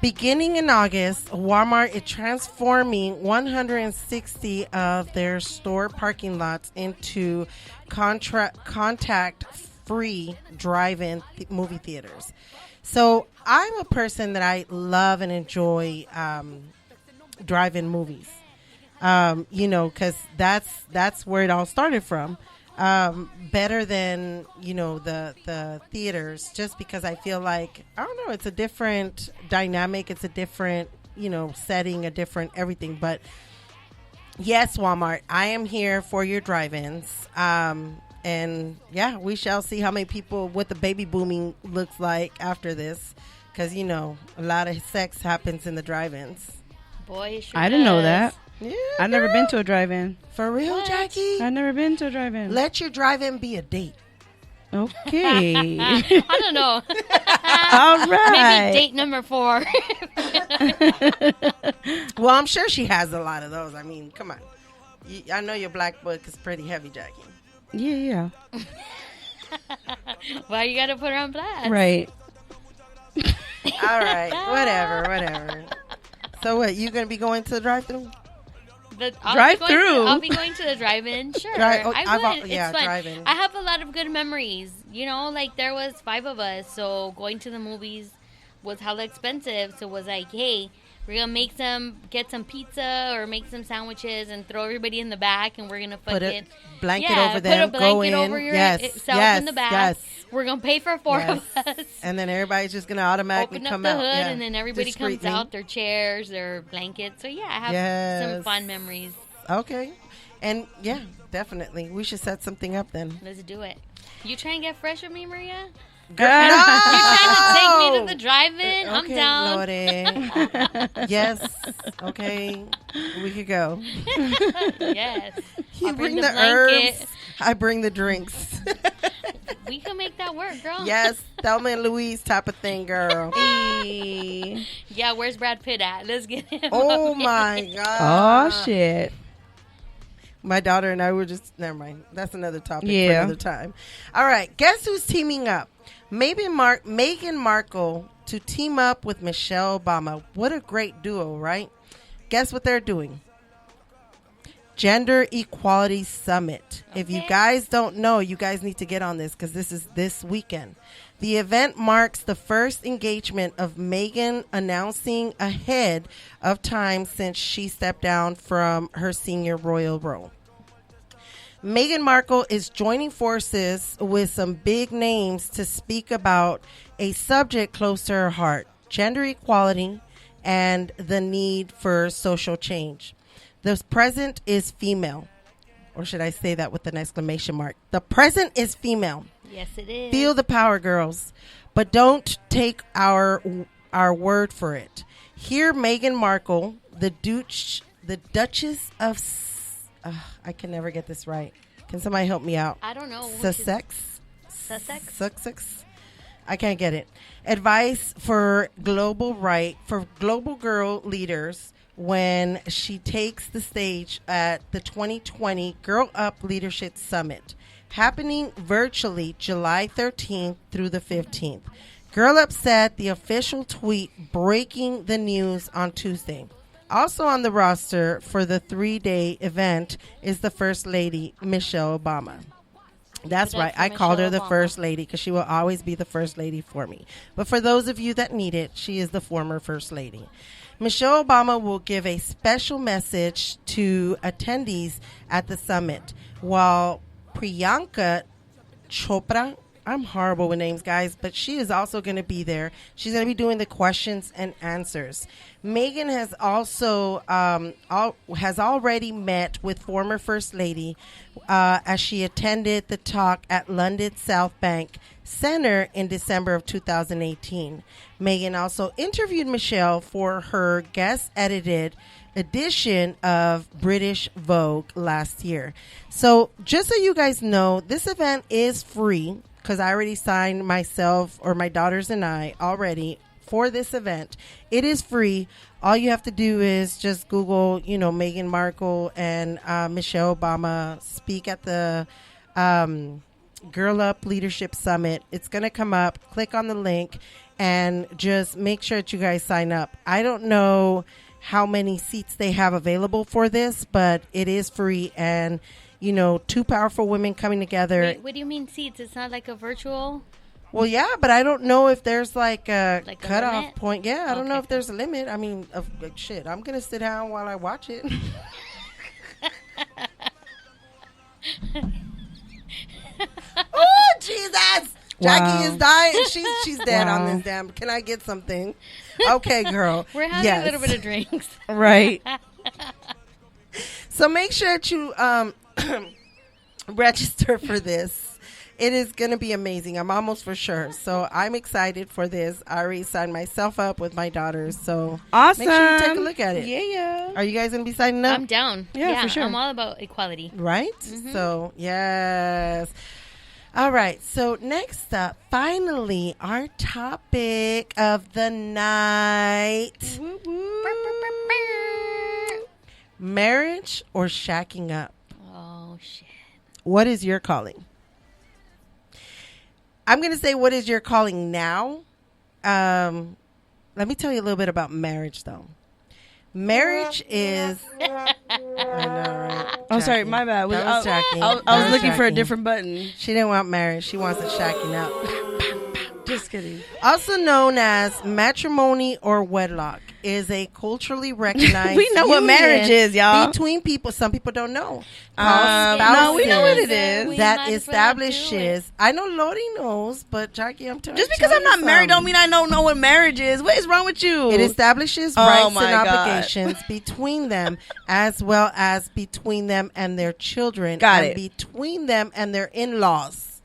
Speaker 1: Beginning in August, Walmart is transforming 160 of their store parking lots into contact-free drive-in movie theaters. So I'm a person that I love and enjoy drive-in movies, you know, because that's where it all started from. Better than, you know, the theaters, just because I feel like, I don't know, it's a different dynamic, it's a different, you know, setting, a different everything. But yes, Walmart, I am here for your drive-ins. And yeah, we shall see how many people, what the baby booming looks like after this, because, you know, a lot of sex happens in the drive-ins.
Speaker 3: Boy, it sure
Speaker 2: I didn't know
Speaker 3: does.
Speaker 2: that.
Speaker 1: Yeah,
Speaker 2: I've never been to a drive-in.
Speaker 1: for real,
Speaker 3: What?
Speaker 1: Jackie?
Speaker 2: I've never been to a drive-in.
Speaker 1: Let your drive-in be a date.
Speaker 2: Okay.
Speaker 3: I don't know.
Speaker 2: All right.
Speaker 3: Maybe date number 4.
Speaker 1: Well, I'm sure she has a lot of those. I mean, come on. I know your black book is pretty heavy, Jackie.
Speaker 2: Yeah.
Speaker 3: Why you gotta put her on blast?
Speaker 2: Right.
Speaker 1: All right, whatever. So what, you going to be going to the drive-thru?
Speaker 2: Drive-thru?
Speaker 3: I'll be going to the drive-in. Sure,
Speaker 1: I
Speaker 3: I would.
Speaker 1: yeah,
Speaker 3: It's fun.
Speaker 1: drive-in.
Speaker 3: I have a lot of good memories. You know, like there was 5 of us, so going to the movies was hella expensive. So it was like, hey, we're gonna get some pizza or make some sandwiches and throw everybody in the back, and we're gonna
Speaker 1: Put a
Speaker 3: fucking
Speaker 1: blanket over them,
Speaker 3: put a
Speaker 1: go
Speaker 3: blanket
Speaker 1: in.
Speaker 3: over yourself in the back.
Speaker 1: Yes.
Speaker 3: We're gonna pay for 4 of us.
Speaker 1: And then everybody's just going to automatically
Speaker 3: Open up
Speaker 1: come
Speaker 3: the
Speaker 1: out.
Speaker 3: hood,
Speaker 1: Yeah.
Speaker 3: and then everybody comes
Speaker 1: Discreetly.
Speaker 3: out, their chairs, their blankets. So yeah, I have some
Speaker 1: Yes.
Speaker 3: fun memories.
Speaker 1: Okay. And yeah, definitely. We should set something up then.
Speaker 3: Let's do it. You trying to get fresh with me, Maria?
Speaker 1: No!
Speaker 3: You trying to take me to the drive-in? I'm
Speaker 1: Okay,
Speaker 3: down.
Speaker 1: Lordy. Yes. Okay. We could go.
Speaker 3: Yes.
Speaker 1: You
Speaker 3: I'll
Speaker 1: bring
Speaker 3: bring
Speaker 1: the
Speaker 3: the blanket.
Speaker 1: herbs. I bring the drinks.
Speaker 3: We can make that work, girl.
Speaker 1: Yes. Thelma and Louise type of thing, girl.
Speaker 3: Yeah, where's Brad Pitt at? Let's get him.
Speaker 1: Oh
Speaker 3: up
Speaker 1: my
Speaker 3: here.
Speaker 1: God.
Speaker 2: Oh, shit.
Speaker 1: My daughter and I were just, never mind. That's another topic for
Speaker 2: Yeah.
Speaker 1: another time. All right. Guess who's teaming up? Meghan Markle to team up with Michelle Obama. What a great duo, right? Guess what they're doing? Gender Equality Summit. If you
Speaker 3: Okay.
Speaker 1: guys don't know, you guys need to get on this because this is this weekend. The event marks the first engagement of Meghan announcing ahead of time since she stepped down from her senior royal role. Meghan Markle is joining forces with some big names to speak about a subject close to her heart, gender equality and the need for social change. The present is female. Or should I say that with an exclamation mark? The present is female.
Speaker 3: Yes, it is.
Speaker 1: Feel the power, girls. But don't take our word for it. Here, Meghan Markle, the Duchess of... I can never get this right. Can somebody help me out?
Speaker 3: I don't know.
Speaker 1: Sussex?
Speaker 3: Sussex?
Speaker 1: I can't get it. Advice for global girl leaders when she takes the stage at the 2020 Girl Up Leadership Summit, happening virtually July 13th through the 15th. Girl Upset, the official tweet breaking the news on Tuesday. Also on the roster for the 3-day event is the First Lady, Michelle Obama. That's right. I called her the First Lady because she will always be the First Lady for me. But for those of you that need it, she is the former First Lady. Michelle Obama will give a special message to attendees at the summit, while Priyanka Chopra, I'm horrible with names, guys, but she is also going to be there. She's going to be doing the questions and answers. Megan has also has already met with former First Lady as she attended the talk at London South Bank Center in December of 2018. Megan also interviewed Michelle for her guest-edited edition of British Vogue last year. So just so you guys know, this event is free because I already signed myself, or my daughters and I already, for this event. It is free. All you have to do is just Google, Meghan Markle and Michelle Obama speak at the Girl Up Leadership Summit. It's going to come up. Click on the link and just make sure that you guys sign up. I don't know how many seats they have available for this, but it is free, and two powerful women coming together.
Speaker 3: Wait, what do you mean seats? It's not like a virtual?
Speaker 1: Well, yeah, but I don't know if there's like a
Speaker 3: Like a
Speaker 1: cutoff
Speaker 3: limit?
Speaker 1: point. Yeah, I don't know
Speaker 3: Okay.
Speaker 1: if there's a limit. I mean, shit, I'm going to sit down while I watch it. Oh, Jesus. Jackie is dying. She's dead on this damn. Can I get something? Okay, girl.
Speaker 3: We're having a little bit of drinks.
Speaker 2: Right.
Speaker 1: So make sure that you register for this. It is going to be amazing. I'm almost for sure. So I'm excited for this. I already signed myself up with my daughters. So
Speaker 2: Awesome.
Speaker 1: make sure you take a look at it.
Speaker 2: Yeah.
Speaker 1: Are you guys going to be signing up?
Speaker 3: I'm down.
Speaker 2: Yeah, for sure.
Speaker 3: I'm all about equality.
Speaker 1: Right? So, yes. All right. So next up, finally, our topic of the night. Marriage or shacking up?
Speaker 3: Oh, shit.
Speaker 1: What is your calling? I'm going to say, what is your calling now? Let me tell you a little bit about marriage, though. Marriage is... I know, right?
Speaker 2: Oh, sorry,
Speaker 1: Jackie.
Speaker 2: my bad.
Speaker 1: That was Jackie.
Speaker 2: I
Speaker 1: That
Speaker 2: was
Speaker 1: was
Speaker 2: looking for a
Speaker 1: Jackie.
Speaker 2: different button.
Speaker 1: She didn't want marriage. She wants a shacking up.
Speaker 2: Just kidding.
Speaker 1: Also known as matrimony or wedlock, is a culturally recognized
Speaker 2: We know what
Speaker 1: union
Speaker 2: marriage is, y'all.
Speaker 1: between people. Some people don't know.
Speaker 2: No, we know what it is.
Speaker 3: We
Speaker 1: That
Speaker 3: might as well do
Speaker 1: establishes. I know Lodi knows, but Jackie, I'm telling you.
Speaker 2: Just because I'm not married don't mean I don't know what marriage is. What is wrong with you?
Speaker 1: It establishes
Speaker 2: Oh,
Speaker 1: rights
Speaker 2: my
Speaker 1: and
Speaker 2: God.
Speaker 1: obligations between them, as well as between them and their children.
Speaker 2: Got
Speaker 1: and
Speaker 2: it.
Speaker 1: between them and their in-laws.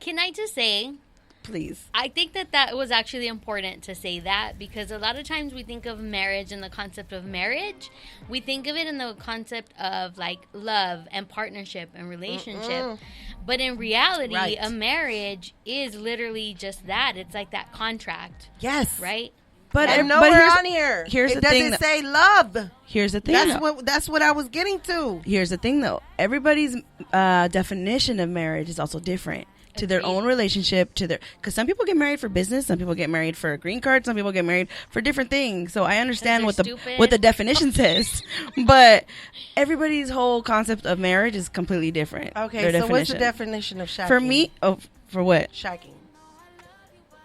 Speaker 3: Can I just say,
Speaker 2: Please.
Speaker 3: I think that was actually important to say that, because a lot of times we think of marriage and the concept of marriage. We think of it in the concept of like love and partnership and relationship. But in reality,
Speaker 1: Right.
Speaker 3: a marriage is literally just that. It's like that contract,
Speaker 1: Yes.
Speaker 3: right?
Speaker 2: But
Speaker 1: And
Speaker 2: but
Speaker 1: nowhere
Speaker 2: here's,
Speaker 1: on here.
Speaker 2: here's
Speaker 1: it
Speaker 2: the
Speaker 1: doesn't
Speaker 2: thing that-
Speaker 1: say love.
Speaker 2: here's the thing.
Speaker 1: That's what I was getting to.
Speaker 2: Here's the thing, though. Everybody's definition of marriage is also different to their
Speaker 3: Agreed.
Speaker 2: own relationship, because some people get married for business, some people get married for a green card, some people get married for different things. So I understand
Speaker 3: Because
Speaker 2: what
Speaker 3: they're
Speaker 2: the
Speaker 3: stupid.
Speaker 2: what the definition says, but everybody's whole concept of marriage is completely different.
Speaker 1: Okay,
Speaker 2: Their
Speaker 1: so what's the definition of shacking?
Speaker 2: For me, for what?
Speaker 1: Shacking.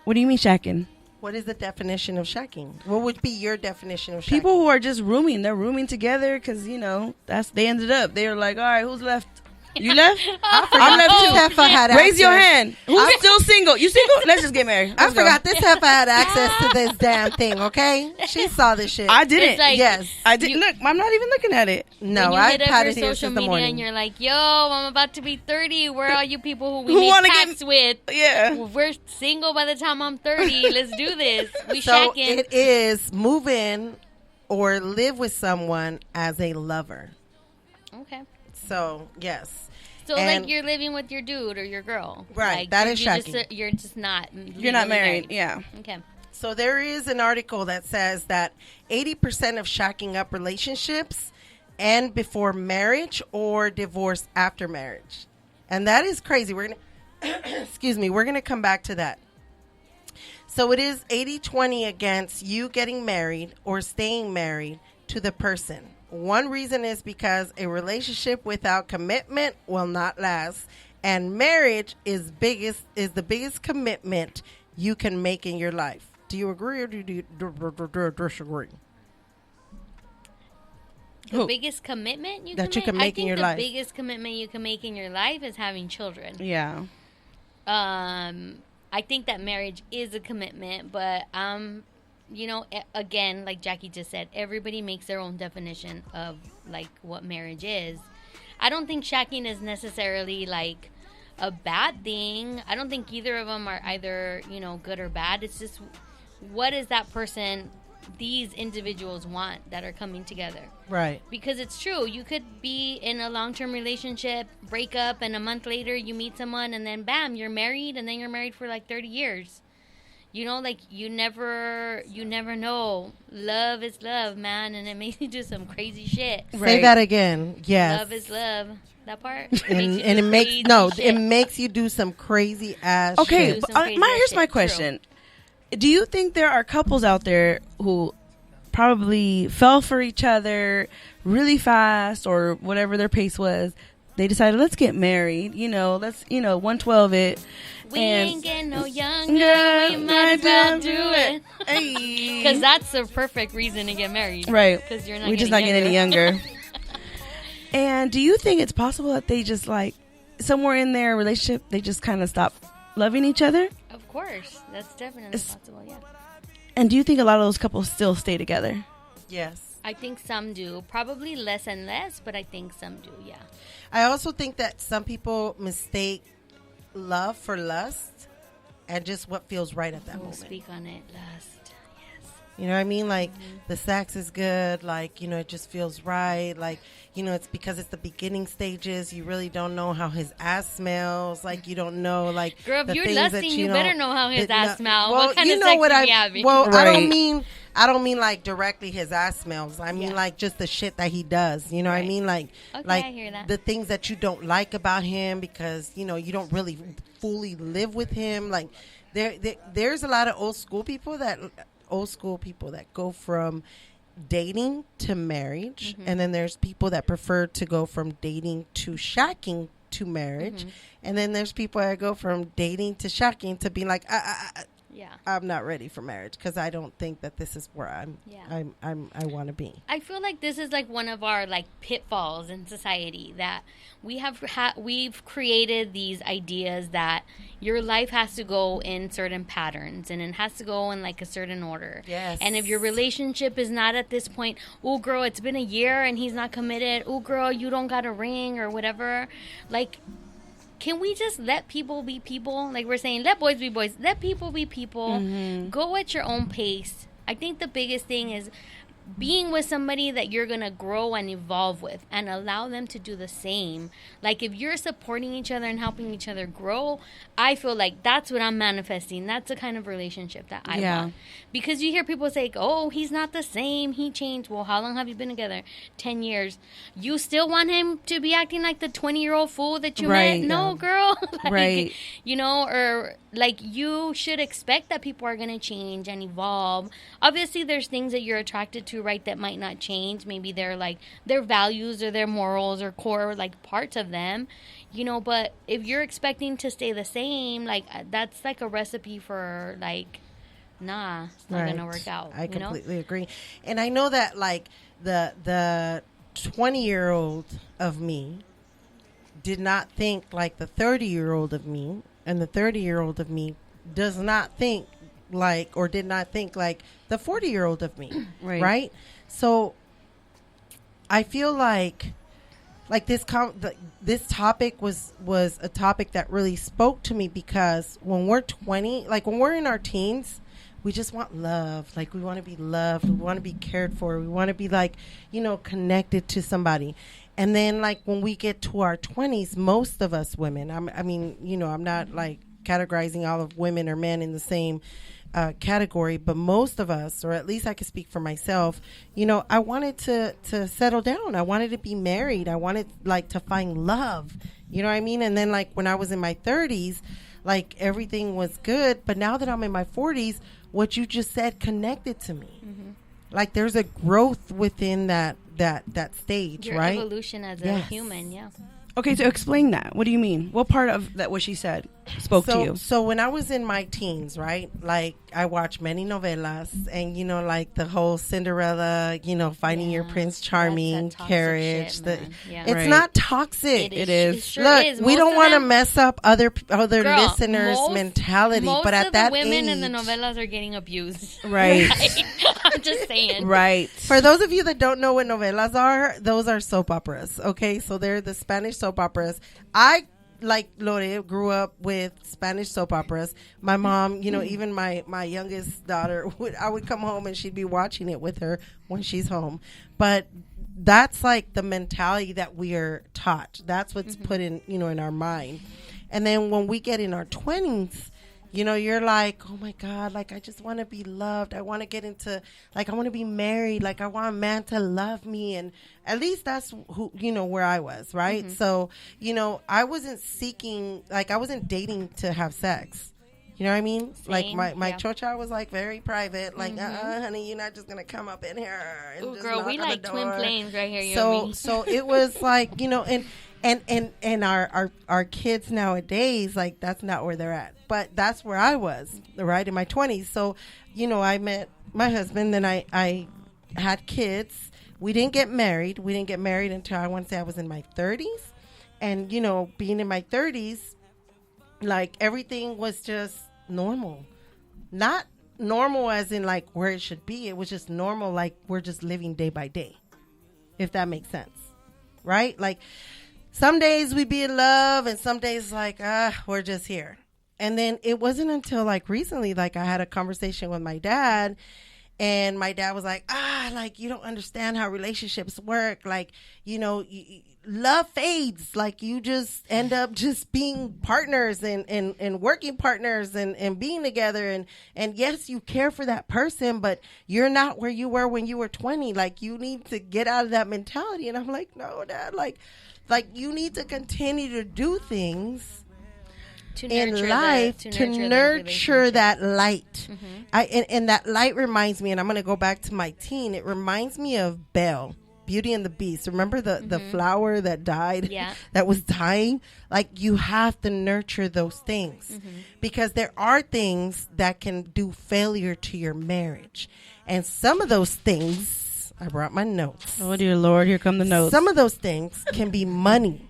Speaker 2: What do you mean shacking?
Speaker 1: What is the definition of shacking? What would be your definition of shacking?
Speaker 2: People who are just rooming, they're rooming together because they ended up. They were like, all right, who's left? You left? I'm left
Speaker 1: This
Speaker 2: too.
Speaker 1: heifer had
Speaker 2: Raise your
Speaker 1: access-
Speaker 2: hand. Who's still single? You single? Let's just get married.
Speaker 1: I
Speaker 2: Let's go.
Speaker 1: forgot this heifer had access to this damn thing, okay? She saw this shit.
Speaker 2: I didn't.
Speaker 3: It's like-
Speaker 1: yes.
Speaker 2: I didn't. Look, I'm not even looking at it.
Speaker 1: No,
Speaker 3: when you
Speaker 1: I
Speaker 3: hit up
Speaker 1: had
Speaker 3: your
Speaker 1: it here
Speaker 3: social
Speaker 1: since the
Speaker 3: media
Speaker 1: morning.
Speaker 3: and you're like, yo, I'm about to be 30. Where are you people who
Speaker 2: Who
Speaker 3: we
Speaker 2: wanna
Speaker 3: made
Speaker 2: get-
Speaker 3: pacts with?
Speaker 2: Yeah.
Speaker 3: We're single by the time I'm 30. Let's do this. We
Speaker 1: So
Speaker 3: shacking.
Speaker 1: it is move in or live with someone as a lover.
Speaker 3: Okay.
Speaker 1: So, yes.
Speaker 3: So,
Speaker 1: And-
Speaker 3: like, you're living with your dude or your girl.
Speaker 1: Right,
Speaker 3: Like,
Speaker 1: that
Speaker 3: you're
Speaker 1: is
Speaker 3: just,
Speaker 1: shacking.
Speaker 3: you're just not.
Speaker 2: You're not
Speaker 3: legally
Speaker 2: married. Yeah.
Speaker 3: Okay.
Speaker 1: So there is an article that says that 80% of shacking up relationships end before marriage or divorce after marriage. And that is crazy. We're going to excuse me, we're going to come back to that. So it is 80-20 against you getting married or staying married to the person. One reason is because a relationship without commitment will not last, and marriage is the biggest commitment you can make in your life. Do you agree or do you disagree?
Speaker 3: The biggest commitment you can make in your life. The biggest commitment you can make in your life is having children.
Speaker 2: Yeah.
Speaker 3: I think that marriage is a commitment, but again, like Jackie just said, everybody makes their own definition of like what marriage is. I don't think shacking is necessarily like a bad thing. I don't think either of them are either, good or bad. It's just, what is that person, these individuals want that are coming together?
Speaker 1: Right.
Speaker 3: Because it's true. You could be in a long-term relationship, break up, and a month later you meet someone, and then bam, you're married, and then you're married for like 30 years. You never know. Love is love, man, and it makes you do some crazy shit.
Speaker 1: Right. Say that again. Yes.
Speaker 3: Love is love. That part.
Speaker 1: It makes you do some crazy ass shit.
Speaker 2: Okay, here's my question. True. Do you think there are couples out there who probably fell for each other really fast or whatever their pace was? They decided, let's get married. Let's 112 it.
Speaker 3: We ain't getting no younger. We might as well do it. Because that's the perfect reason to get married.
Speaker 2: Right.
Speaker 3: Because you're not.
Speaker 2: We're just not getting any younger. And do you think it's possible that they just like somewhere in their relationship they just kind of stop loving each other?
Speaker 3: Of course, that's definitely possible. Yeah.
Speaker 2: And do you think a lot of those couples still stay together?
Speaker 1: Yes.
Speaker 3: I think some do. Probably less and less, but I think some do, yeah.
Speaker 1: I also think that some people mistake love for lust and just what feels right at that moment.
Speaker 3: Speak on it. Lust. Yes.
Speaker 1: You know what I mean? Like, the sex is good. Like, it just feels right. Like, it's because it's the beginning stages. You really don't know how his ass smells. Like, you don't know, like,
Speaker 3: girl, if
Speaker 1: the
Speaker 3: you're
Speaker 1: things
Speaker 3: lusting,
Speaker 1: that
Speaker 3: you better know how his ass smells.
Speaker 1: Well,
Speaker 3: what kind of sex are you having?
Speaker 1: Well,
Speaker 2: right.
Speaker 1: I don't mean like directly his ass smells. I mean like just the shit that he does. You know what I mean? Like,
Speaker 3: I hear that.
Speaker 1: The things that you don't like about him because, you don't really fully live with him. Like, there's a lot of old school people that go from dating to marriage, and then there's people that prefer to go from dating to shacking to marriage, and then there's people that go from dating to shacking to being like, I'm not ready for marriage because I don't think that this is where I want to be.
Speaker 3: I feel like this is like one of our like pitfalls in society that we've created these ideas that your life has to go in certain patterns and it has to go in like a certain order.
Speaker 1: Yes.
Speaker 3: And if your relationship is not at this point, oh girl, it's been a year and he's not committed. Oh girl, you don't got a ring or whatever. Like, can we just let people be people? Like we're saying, let boys be boys. Let people be people. Go at your own pace. I think the biggest thing is being with somebody that you're going to grow and evolve with and allow them to do the same. Like if you're supporting each other and helping each other grow, I feel like that's what I'm manifesting. That's the kind of relationship that I want. Because you hear people say, oh, he's not the same. He changed. Well, how long have you been together? 10 years. You still want him to be acting like the 20-year-old fool that you met? No, girl. Like, or like you should expect that people are going to change and evolve. Obviously, there's things that you're attracted to, right, that might not change. Maybe they're like their values or their morals or core like parts of them, but if you're expecting to stay the same, like that's like a recipe for like, nah, it's not gonna work out.
Speaker 1: I completely agree. And I know that like the 20-year-old of me did not think like the 30-year-old of me, and the 30-year-old of me does not think like or did not think like the 40-year-old of me. Right? So I feel like this topic was a topic that really spoke to me because when we're 20, like when we're in our teens, we just want love. Like we want to be loved. We want to be cared for. We want to be like, connected to somebody. And then like when we get to our 20s, most of us women, I'm not like categorizing all of women or men in the same category, but most of us, or at least I can speak for myself, I wanted to settle down. I wanted to be married. I wanted like to find love, you know what I mean? And then like when I was in my 30s, like everything was good. But now that I'm in my 40s, what you just said connected to me. Like there's a growth within that stage,
Speaker 3: Your
Speaker 1: right?
Speaker 3: evolution as a human, yeah.
Speaker 2: Okay, so explain that. What do you mean? What part of that what she said spoke to you?
Speaker 1: So when I was in my teens, right, like I watched many novelas, and you know, like the whole Cinderella, you know, finding your Prince Charming carriage. It's not toxic.
Speaker 2: It is.
Speaker 3: It sure
Speaker 1: Look,
Speaker 3: is.
Speaker 1: we don't want to
Speaker 3: them,
Speaker 1: mess up other
Speaker 3: girl,
Speaker 1: listeners' mentality, but at that
Speaker 3: women
Speaker 1: age,
Speaker 3: in the novelas are getting abused.
Speaker 2: Right.
Speaker 3: I'm just saying.
Speaker 2: Right.
Speaker 1: For those of you that don't know what novelas are, those are soap operas. Okay, so they're the Spanish soap operas. I, like Lore, grew up with Spanish soap operas. My mom, you know, even my youngest daughter, I would come home and she'd be watching it with her when she's home. But that's like the mentality that we are taught. That's what's put in, you know, in our mind. And then when we get in our 20s, you know, you're like, oh my God, like I just want to be loved. I want to get into, like, I want to be married. Like I want a man to love me. And at least that's who, you know, where I was, right? So, you know, I wasn't seeking, like I wasn't dating to have sex. You know what I mean?
Speaker 3: Same,
Speaker 1: Like my chocha was like very private. Like, honey, you're not just gonna come up in here. And
Speaker 3: Ooh,
Speaker 1: just
Speaker 3: girl,
Speaker 1: knock
Speaker 3: we
Speaker 1: on the
Speaker 3: like twin
Speaker 1: door.
Speaker 3: flames right here. You know what I mean?
Speaker 1: So it was like, you know, and our kids nowadays, like that's not where they're at. But that's where I was, right, in my 20s. So, you know, I met my husband, then I had kids. We didn't get married. We didn't get married until I want to say I was in my 30s. And, you know, being in my 30s, like everything was just normal. Not normal as in like where it should be. It was just normal, like we're just living day by day, if that makes sense, right? Like some days we be in love and some days like, we're just here. And then it wasn't until like recently, like I had a conversation with my dad, and my dad was like, like you don't understand how relationships work. Like, you know, love fades. Like you just end up just being partners and working partners and being together. And yes, you care for that person, but you're not where you were when you were 20. Like you need to get out of that mentality. And I'm like, no, Dad, like you need to continue to do things in life to nurture that light. And that light reminds me, and I'm going to go back to my teen, it reminds me of Belle, Beauty and the Beast. Remember the flower that died, that was dying? Like you have to nurture those things because there are things that can do failure to your marriage. And some of those things, I brought my notes.
Speaker 2: Oh dear Lord, here come the notes.
Speaker 1: Some of those things can be money.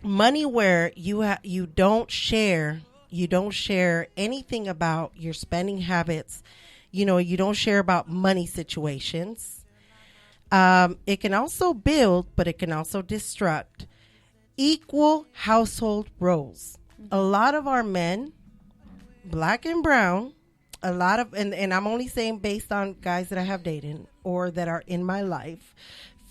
Speaker 1: Money where you don't share anything about your spending habits. You know, you don't share about money situations. It can also build, but it can also destruct. Equal household roles. A lot of our men, black and brown, a lot of, and I'm only saying based on guys that I have dated or that are in my life,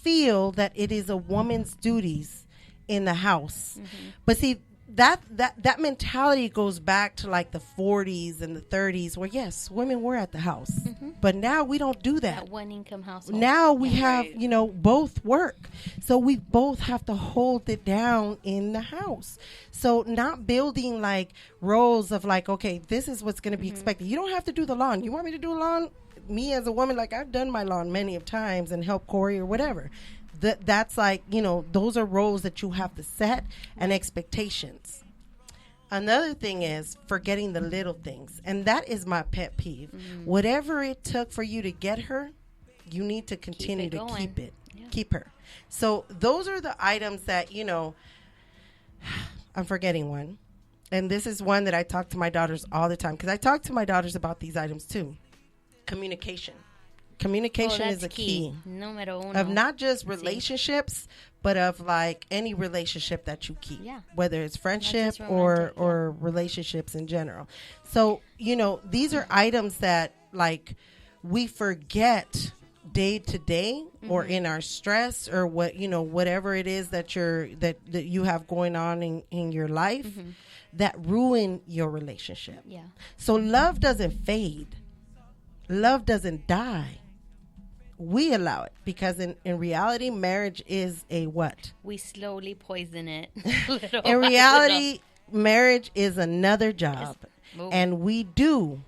Speaker 1: feel that it is a woman's duties in the house. But see, that mentality goes back to like the 40s and the 30s where yes, women were at the house. But now we don't do that.
Speaker 3: One income household.
Speaker 1: Now we have, you know, both work. So we both have to hold it down in the house. So not building like roles of like, okay, this is what's going to be expected. You don't have to do the lawn. You want me to do lawn? Me as a woman, like I've done my lawn many of times and helped Corey or whatever. That's like, you know, those are roles that you have to set and expectations. Another thing is forgetting the little things. And that is my pet peeve. Whatever it took for you to get her, you need to continue to keep it. Yeah. Keep her. So those are the items that, you know, I'm forgetting one. And this is one that I talk to my daughters all the time because I talk to my daughters about these items too. Communication. Communication is a key.
Speaker 3: Numero uno.
Speaker 1: Of not just relationships, but of like any relationship that you keep. Yeah. Whether it's friendship or relationships in general. So, you know, these are items that like we forget day to day or in our stress or what, you know, whatever it is that that you have going on in your life that ruin your relationship. Yeah. So love doesn't fade. Love doesn't die. We allow it because in reality, marriage is a what?
Speaker 3: We slowly poison it.
Speaker 1: In reality, marriage is another job,
Speaker 3: Ooh.
Speaker 1: and we do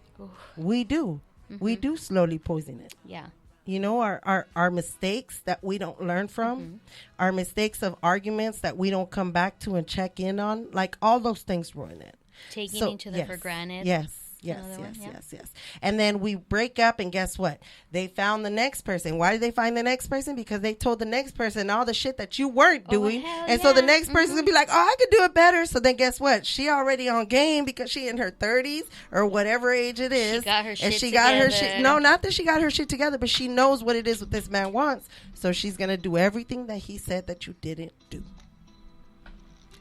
Speaker 1: slowly poison it.
Speaker 3: Yeah.
Speaker 1: You know, our mistakes that we don't learn from, our mistakes of arguments that we don't come back to and check in on, like all those things ruin it.
Speaker 3: Taking each other for granted.
Speaker 1: Yes. And then we break up, and guess what? They found the next person. Why did they find the next person? Because they told the next person all the shit that you weren't doing. And so the next person's gonna be like, oh, I could do it better. So then guess what? She already on game because she in her 30s or whatever age it is.
Speaker 3: She got her shit
Speaker 1: together. No, not that she got her shit together, but she knows what it is what this man wants. So she's gonna do everything that he said that you didn't do.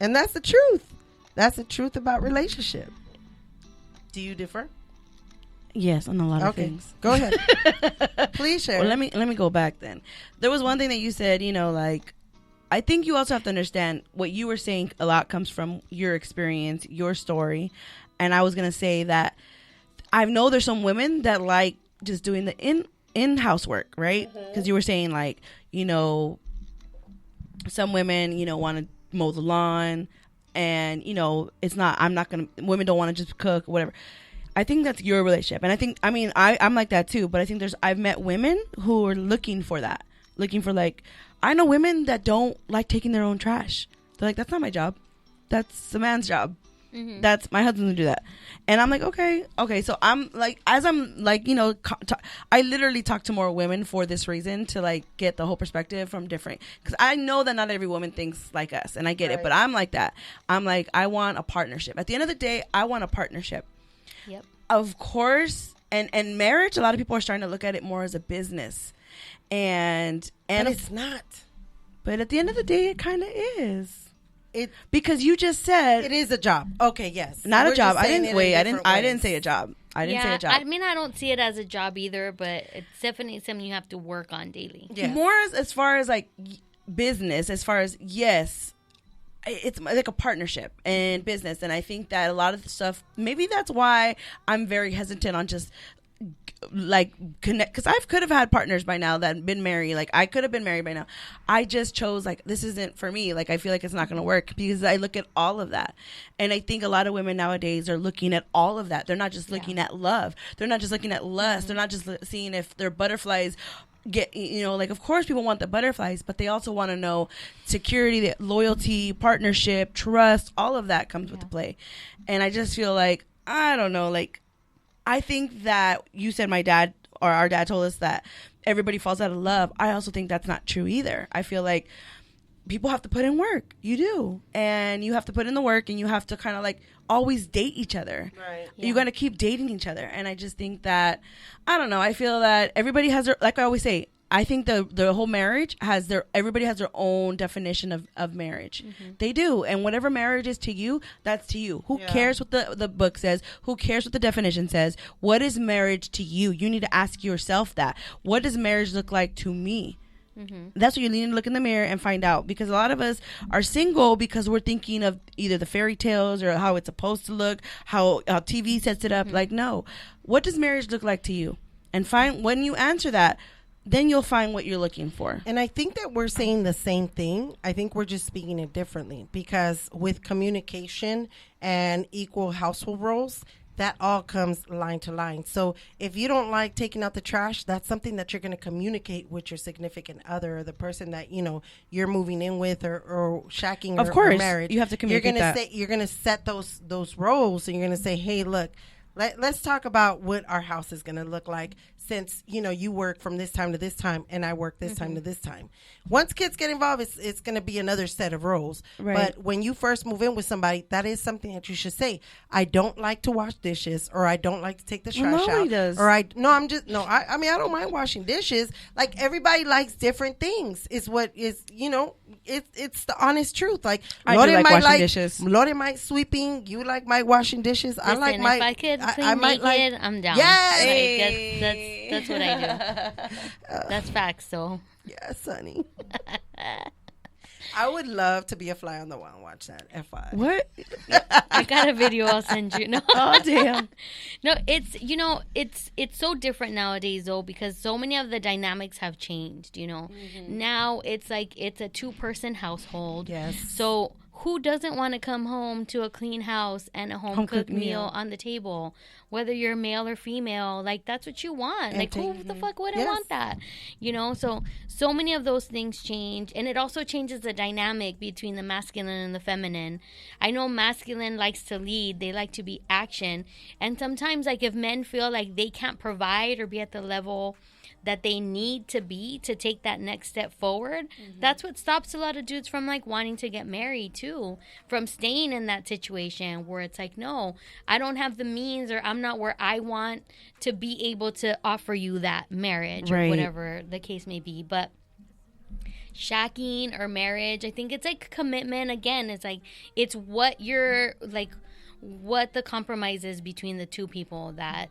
Speaker 1: And that's the truth. That's the truth about relationship. Do you differ?
Speaker 2: Yes, on a lot of things.
Speaker 1: Go ahead. Please share.
Speaker 2: Well, let me go back then. There was one thing that you said, you know, like, I think you also have to understand what you were saying a lot comes from your experience, your story. And I was going to say that I know there's some women that like just doing the in-house work, right? Because you were saying, like, you know, some women, you know, want to mow the lawn. And, you know, women don't want to just cook or whatever. I think that's your relationship. And I'm like that too. But I think I've met women who are looking for that. Looking for, like, I know women that don't like taking their own trash. They're like, that's not my job. That's the man's job. That's my husband to do that. And I'm like, okay. So I'm like, as I'm like, you know, I literally talk to more women for this reason, to like get the whole perspective from different, because I know that not every woman thinks like us, and I get it, but I'm like that. I'm like, I want a partnership. At the end of the day, I want a partnership.
Speaker 3: Yep. Of
Speaker 2: course. And marriage, a lot of people are starting to look at it more as a business. And
Speaker 1: but it's not.
Speaker 2: But at the end of the day, it kind of is. Because you just said
Speaker 1: it is a job. Okay, yes.
Speaker 2: Not a job. I didn't say a job. I didn't say a job.
Speaker 3: I mean, I don't see it as a job either, but it's definitely something you have to work on daily.
Speaker 2: Yes. More as far as like business, as far as, yes, it's like a partnership in business. And I think that a lot of the stuff, maybe that's why I'm very hesitant on just like connect, because I could have had partners by now that been married. Like, I could have been married by now. I just chose, like, this isn't for me. Like, I feel like it's not going to work, because I look at all of that. And I think a lot of women nowadays are looking at all of that. They're not just looking at love. They're not just looking at lust. They're not just seeing if their butterflies get, you know, like, of course people want the butterflies, but they also want to know security, loyalty, partnership, trust. All of that comes with the play. And I just feel like, I don't know, like, I think that you said my dad or our dad told us that everybody falls out of love. I also think that's not true either. I feel like people have to put in work. You do. And you have to put in the work, and you have to kind of like always date each other. Right. Yeah. You got to keep dating each other. And I just think that, I don't know, I feel that everybody has their, like I always say, I think the whole marriage everybody has their own definition of marriage. They do. And whatever marriage is to you, that's to you. Who cares what the book says? Who cares what the definition says? What is marriage to you? You need to ask yourself that. What does marriage look like to me? That's what you need to look in the mirror and find out, because a lot of us are single because we're thinking of either the fairy tales or how it's supposed to look, how TV sets it up. Like, no. What does marriage look like to you? And when you answer that, then you'll find what you're looking for.
Speaker 1: And I think that we're saying the same thing. I think we're just speaking it differently, because with communication and equal household roles, that all comes line to line. So if you don't like taking out the trash, that's something that you're going to communicate with your significant other, or the person that, you know, you're moving in with, or shacking,
Speaker 2: of course,
Speaker 1: or marriage.
Speaker 2: You have to communicate
Speaker 1: you're going to set those roles, and you're going to say, hey, look, let's talk about what our house is going to look like, since, you know, you work from this time to this time and I work this time to this time. Once kids get involved, it's going to be another set of roles. Right. But when you first move in with somebody, that is something that you should say. I don't like to wash dishes, or I don't like to take the trash out.
Speaker 2: Does.
Speaker 1: Or I mean, I don't mind washing dishes. Like, everybody likes different things. Is what is, you know, it's the honest truth. Like,
Speaker 2: I do like washing dishes.
Speaker 1: Lori might sweeping. You like my washing dishes.
Speaker 3: Listen,
Speaker 1: I like my.
Speaker 3: If I could clean naked, I'm down.
Speaker 1: Yes.
Speaker 3: Like, that's what I do. That's facts, though.
Speaker 1: Yes, honey. I would love to be a fly on the wall and watch that. FI.
Speaker 2: What?
Speaker 3: I got a video I'll send you. No.
Speaker 2: Oh, damn.
Speaker 3: No, it's, you know, it's so different nowadays, though, because so many of the dynamics have changed, you know. Now it's like it's a 2-person household.
Speaker 1: Yes.
Speaker 3: So who doesn't want to come home to a clean house and a home cooked meal on the table? Whether you're male or female, like, that's what you want. And like, who the fuck wouldn't want that? You know, so many of those things change. And it also changes the dynamic between the masculine and the feminine. I know masculine likes to lead. They like to be action. And sometimes, like, if men feel like they can't provide or be at the level that they need to be to take that next step forward, that's what stops a lot of dudes from, like, wanting to get married too, from staying in that situation where it's like, no, I don't have the means, or I'm not where I want to be able to offer you that marriage, or whatever the case may be. But shacking or marriage, I think it's like commitment. Again, it's like, it's what you're like, what the compromise is between the two people that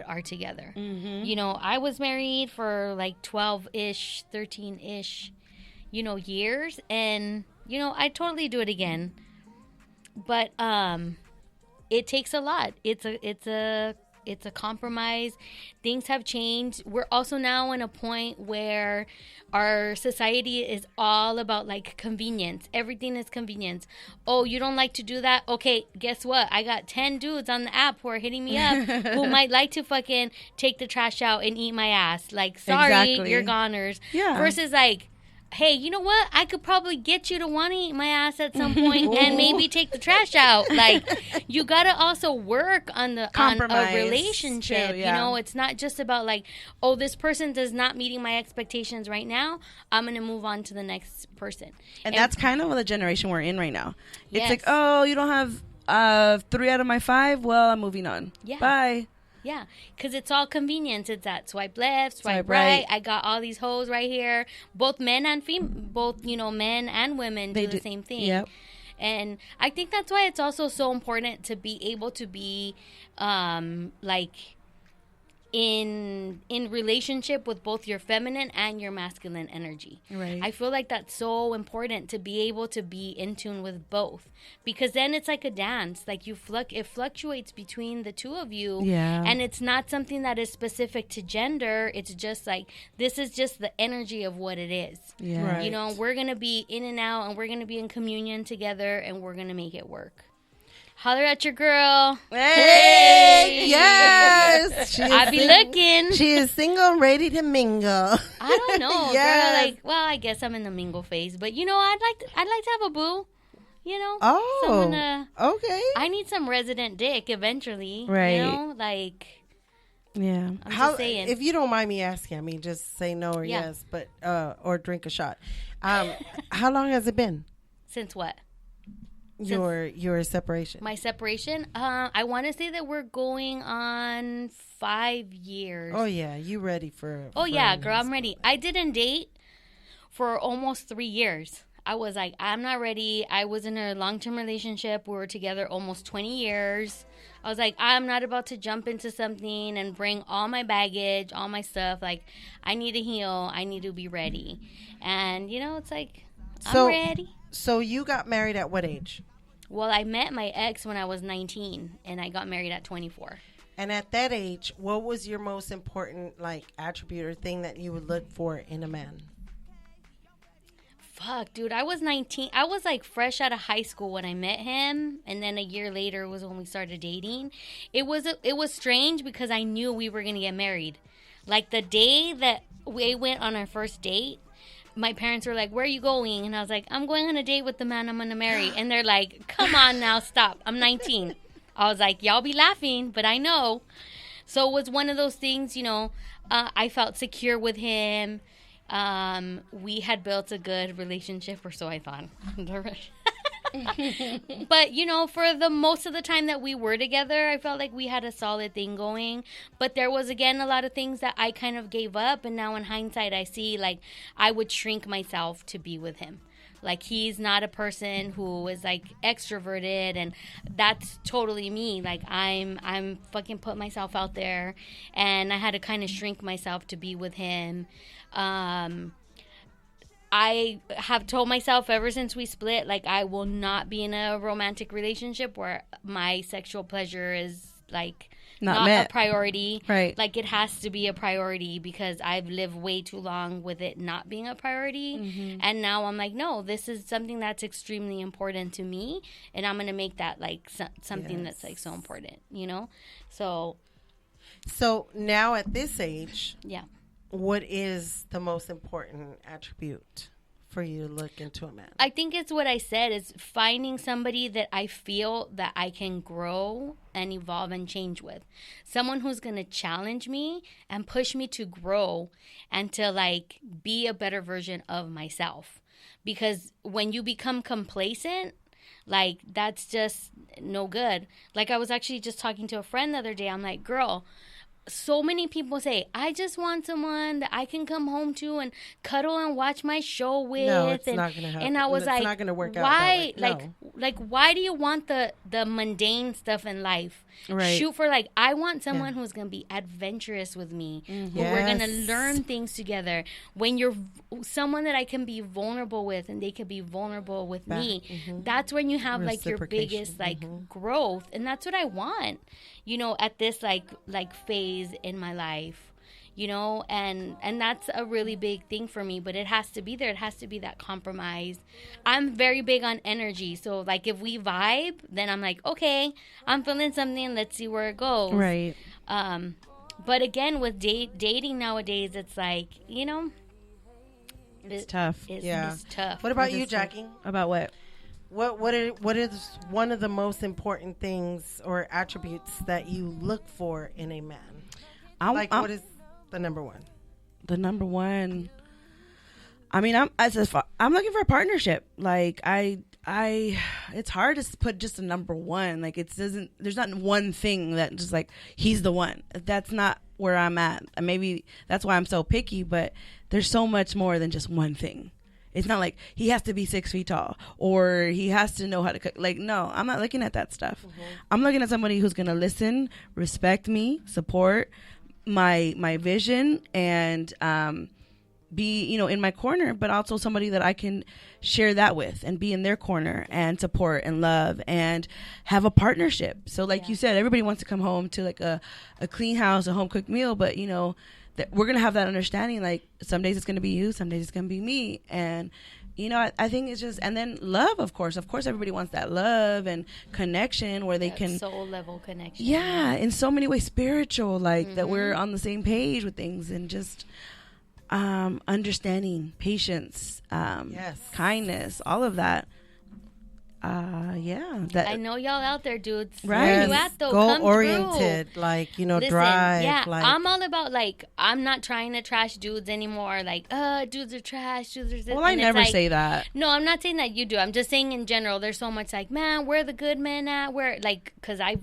Speaker 3: are together. You know, I was married for like 12-ish, 13-ish, you know, years, and, you know, I'd totally do it again. But it takes a lot. It's a compromise. Things have changed. We're also now in a point where our society is all about, like, convenience. Everything is convenience. Oh, you don't like to do that? Okay, guess what? I got 10 dudes on the app who are hitting me up who might like to fucking take the trash out and eat my ass. Like, sorry, you're goners. Yeah. Versus, like, hey, you know what? I could probably get you to want to eat my ass at some point and maybe take the trash out. Like, you got to also work on a relationship. Too, yeah. You know, it's not just about, like, oh, this person does not meeting my expectations right now, I'm going to move on to the next person.
Speaker 2: And that's kind of the generation we're in right now. It's like, oh, you don't have 3 out of my 5? Well, I'm moving on. Yeah. Bye.
Speaker 3: Yeah, because it's all convenience. It's that swipe left, swipe right. I got all these hoes right here. Both men and you know, men and women do the same thing. Yep. And I think that's why it's also so important to be able to be, like, in relationship with both your feminine and your masculine energy. Right. I feel like that's so important, to be able to be in tune with both, because then it's like a dance. Like, it fluctuates between the two of you. Yeah. And it's not something that is specific to gender. It's just like, this is just the energy of what it is. Yeah. Right. You know, we're going to be in and out, and we're going to be in communion together, and we're going to make it work. Holler at your girl.
Speaker 1: Hey, yes.
Speaker 3: I be looking.
Speaker 1: She is single, ready to mingle.
Speaker 3: I don't know, yes. Girl. Like, well, I guess I'm in the mingle phase, but, you know, I'd like to have a boo. You know.
Speaker 1: Oh. Okay.
Speaker 3: I need some resident dick eventually. Right. You know, like.
Speaker 2: Yeah.
Speaker 3: I'm just saying.
Speaker 1: If you don't mind me asking, I mean, just say no or yes, but or drink a shot. How long has it been?
Speaker 3: Since what?
Speaker 1: Your separation.
Speaker 3: My separation? I want to say that we're going on 5 years.
Speaker 1: Oh, yeah. You ready for
Speaker 3: yeah, girl. I'm ready. I didn't date for almost 3 years. I was like, I'm not ready. I was in a long-term relationship. We were together almost 20 years. I was like, I'm not about to jump into something and bring all my baggage, all my stuff. Like, I need to heal. I need to be ready. And, you know, it's like, I'm ready.
Speaker 1: So you got married at what age?
Speaker 3: Well, I met my ex when I was 19, and I got married at 24.
Speaker 1: And at that age, what was your most important, like, attribute or thing that you would look for in a man?
Speaker 3: Fuck, dude, I was 19. I was, like, fresh out of high school when I met him, and then a year later was when we started dating. It was strange because I knew we were going to get married. Like, the day that we went on our first date, my parents were like, where are you going? And I was like, I'm going on a date with the man I'm going to marry. And they're like, come on now, stop. I'm 19. I was like, y'all be laughing, but I know. So it was one of those things, you know, I felt secure with him. We had built a good relationship, or so I thought. But, you know, for the most of the time that we were together, I felt like we had a solid thing going. But there was, again, a lot of things that I kind of gave up. And now in hindsight, I see, like, I would shrink myself to be with him. Like, he's not a person who is, like, extroverted, and that's totally me. Like, I'm fucking put myself out there, and I had to kind of shrink myself to be with him. I have told myself ever since we split, like, I will not be in a romantic relationship where my sexual pleasure is, like
Speaker 2: Not
Speaker 3: not
Speaker 2: met.
Speaker 3: a priority.
Speaker 2: Right.
Speaker 3: Like it has to be a priority because I've lived way too long with it not being a priority.
Speaker 2: Mm-hmm.
Speaker 3: And now I'm like, no, this is something that's extremely important to me, and I'm gonna make that like something that's like so important, you know.
Speaker 1: So now at this age,
Speaker 3: Yeah.
Speaker 1: what is the most important attribute for you to look into a man?
Speaker 3: I think it's what I said, is finding somebody that I feel that I can grow and evolve and change with. Someone who's going to challenge me and push me to grow and to like be a better version of myself. Because when you become complacent, like that's just no good. Like I was actually just talking to a friend the other day. I'm like, girl, so many people say, I just want someone that I can come home to and cuddle and watch my show with.
Speaker 1: No, it's not gonna happen.
Speaker 3: And I was
Speaker 1: It's
Speaker 3: like,
Speaker 1: not gonna work out
Speaker 3: why?
Speaker 1: that way. No.
Speaker 3: Like, why do you want the mundane stuff in life?
Speaker 2: Right.
Speaker 3: Shoot for like, I want someone who's gonna be adventurous with me. Who we're gonna
Speaker 1: Yes.
Speaker 3: learn things together. When you're someone that I can be vulnerable with, and they can be vulnerable with me, that's when you have like your
Speaker 1: Reciprocation.
Speaker 3: biggest like growth, and that's what I want. You know, at this like phase in my life, you know, and that's a really big thing for me, but it has to be there. It has to be that compromise. I'm very big on energy. So like if we vibe, then I'm like, okay, I'm feeling something. Let's see where it goes.
Speaker 2: Right.
Speaker 3: But again, with dating nowadays, it's like, you know,
Speaker 2: It's tough.
Speaker 3: It's tough.
Speaker 1: What about you, Jackie?
Speaker 2: About what?
Speaker 1: What is one of the most important things or attributes that you look for in a man? What is the number one?
Speaker 2: The number one. I mean, I'm looking for a partnership. Like it's hard to put just a number one. Like there's not one thing that just like he's the one. That's not where I'm at. Maybe that's why I'm so picky. But there's so much more than just one thing. It's not like he has to be 6 feet tall or he has to know how to cook. Like, no, I'm not looking at that stuff. I'm looking at somebody who's going to listen, respect me, support my vision, and be, you know, in my corner, but also somebody that I can share that with and be in their corner and support and love and have a partnership. So like you said, everybody wants to come home to like a clean house, a home cooked meal, but you know, that we're going to have that understanding. Like some days it's going to be you, some days it's going to be me. And, you know, I think it's just, and then love, of course, everybody wants that love and connection where they can
Speaker 3: soul level connection.
Speaker 2: Yeah. In so many ways, spiritual, like that we're on the same page with things, and just, understanding, patience, kindness, all of that. That
Speaker 3: I know y'all out there, dudes.
Speaker 2: Right.
Speaker 3: Where you at though?
Speaker 1: Goal
Speaker 3: Come
Speaker 1: oriented, like, you know,
Speaker 3: Listen,
Speaker 1: drive.
Speaker 3: Yeah,
Speaker 1: like,
Speaker 3: I'm all about like, I'm not trying to trash dudes anymore. Like, dudes are trash. Dudes are this.
Speaker 2: well, I
Speaker 3: And it's
Speaker 2: never
Speaker 3: like,
Speaker 2: say that.
Speaker 3: No, I'm not saying that you do. I'm just saying in general, there's so much like, man, where the good men at? Where, like, because I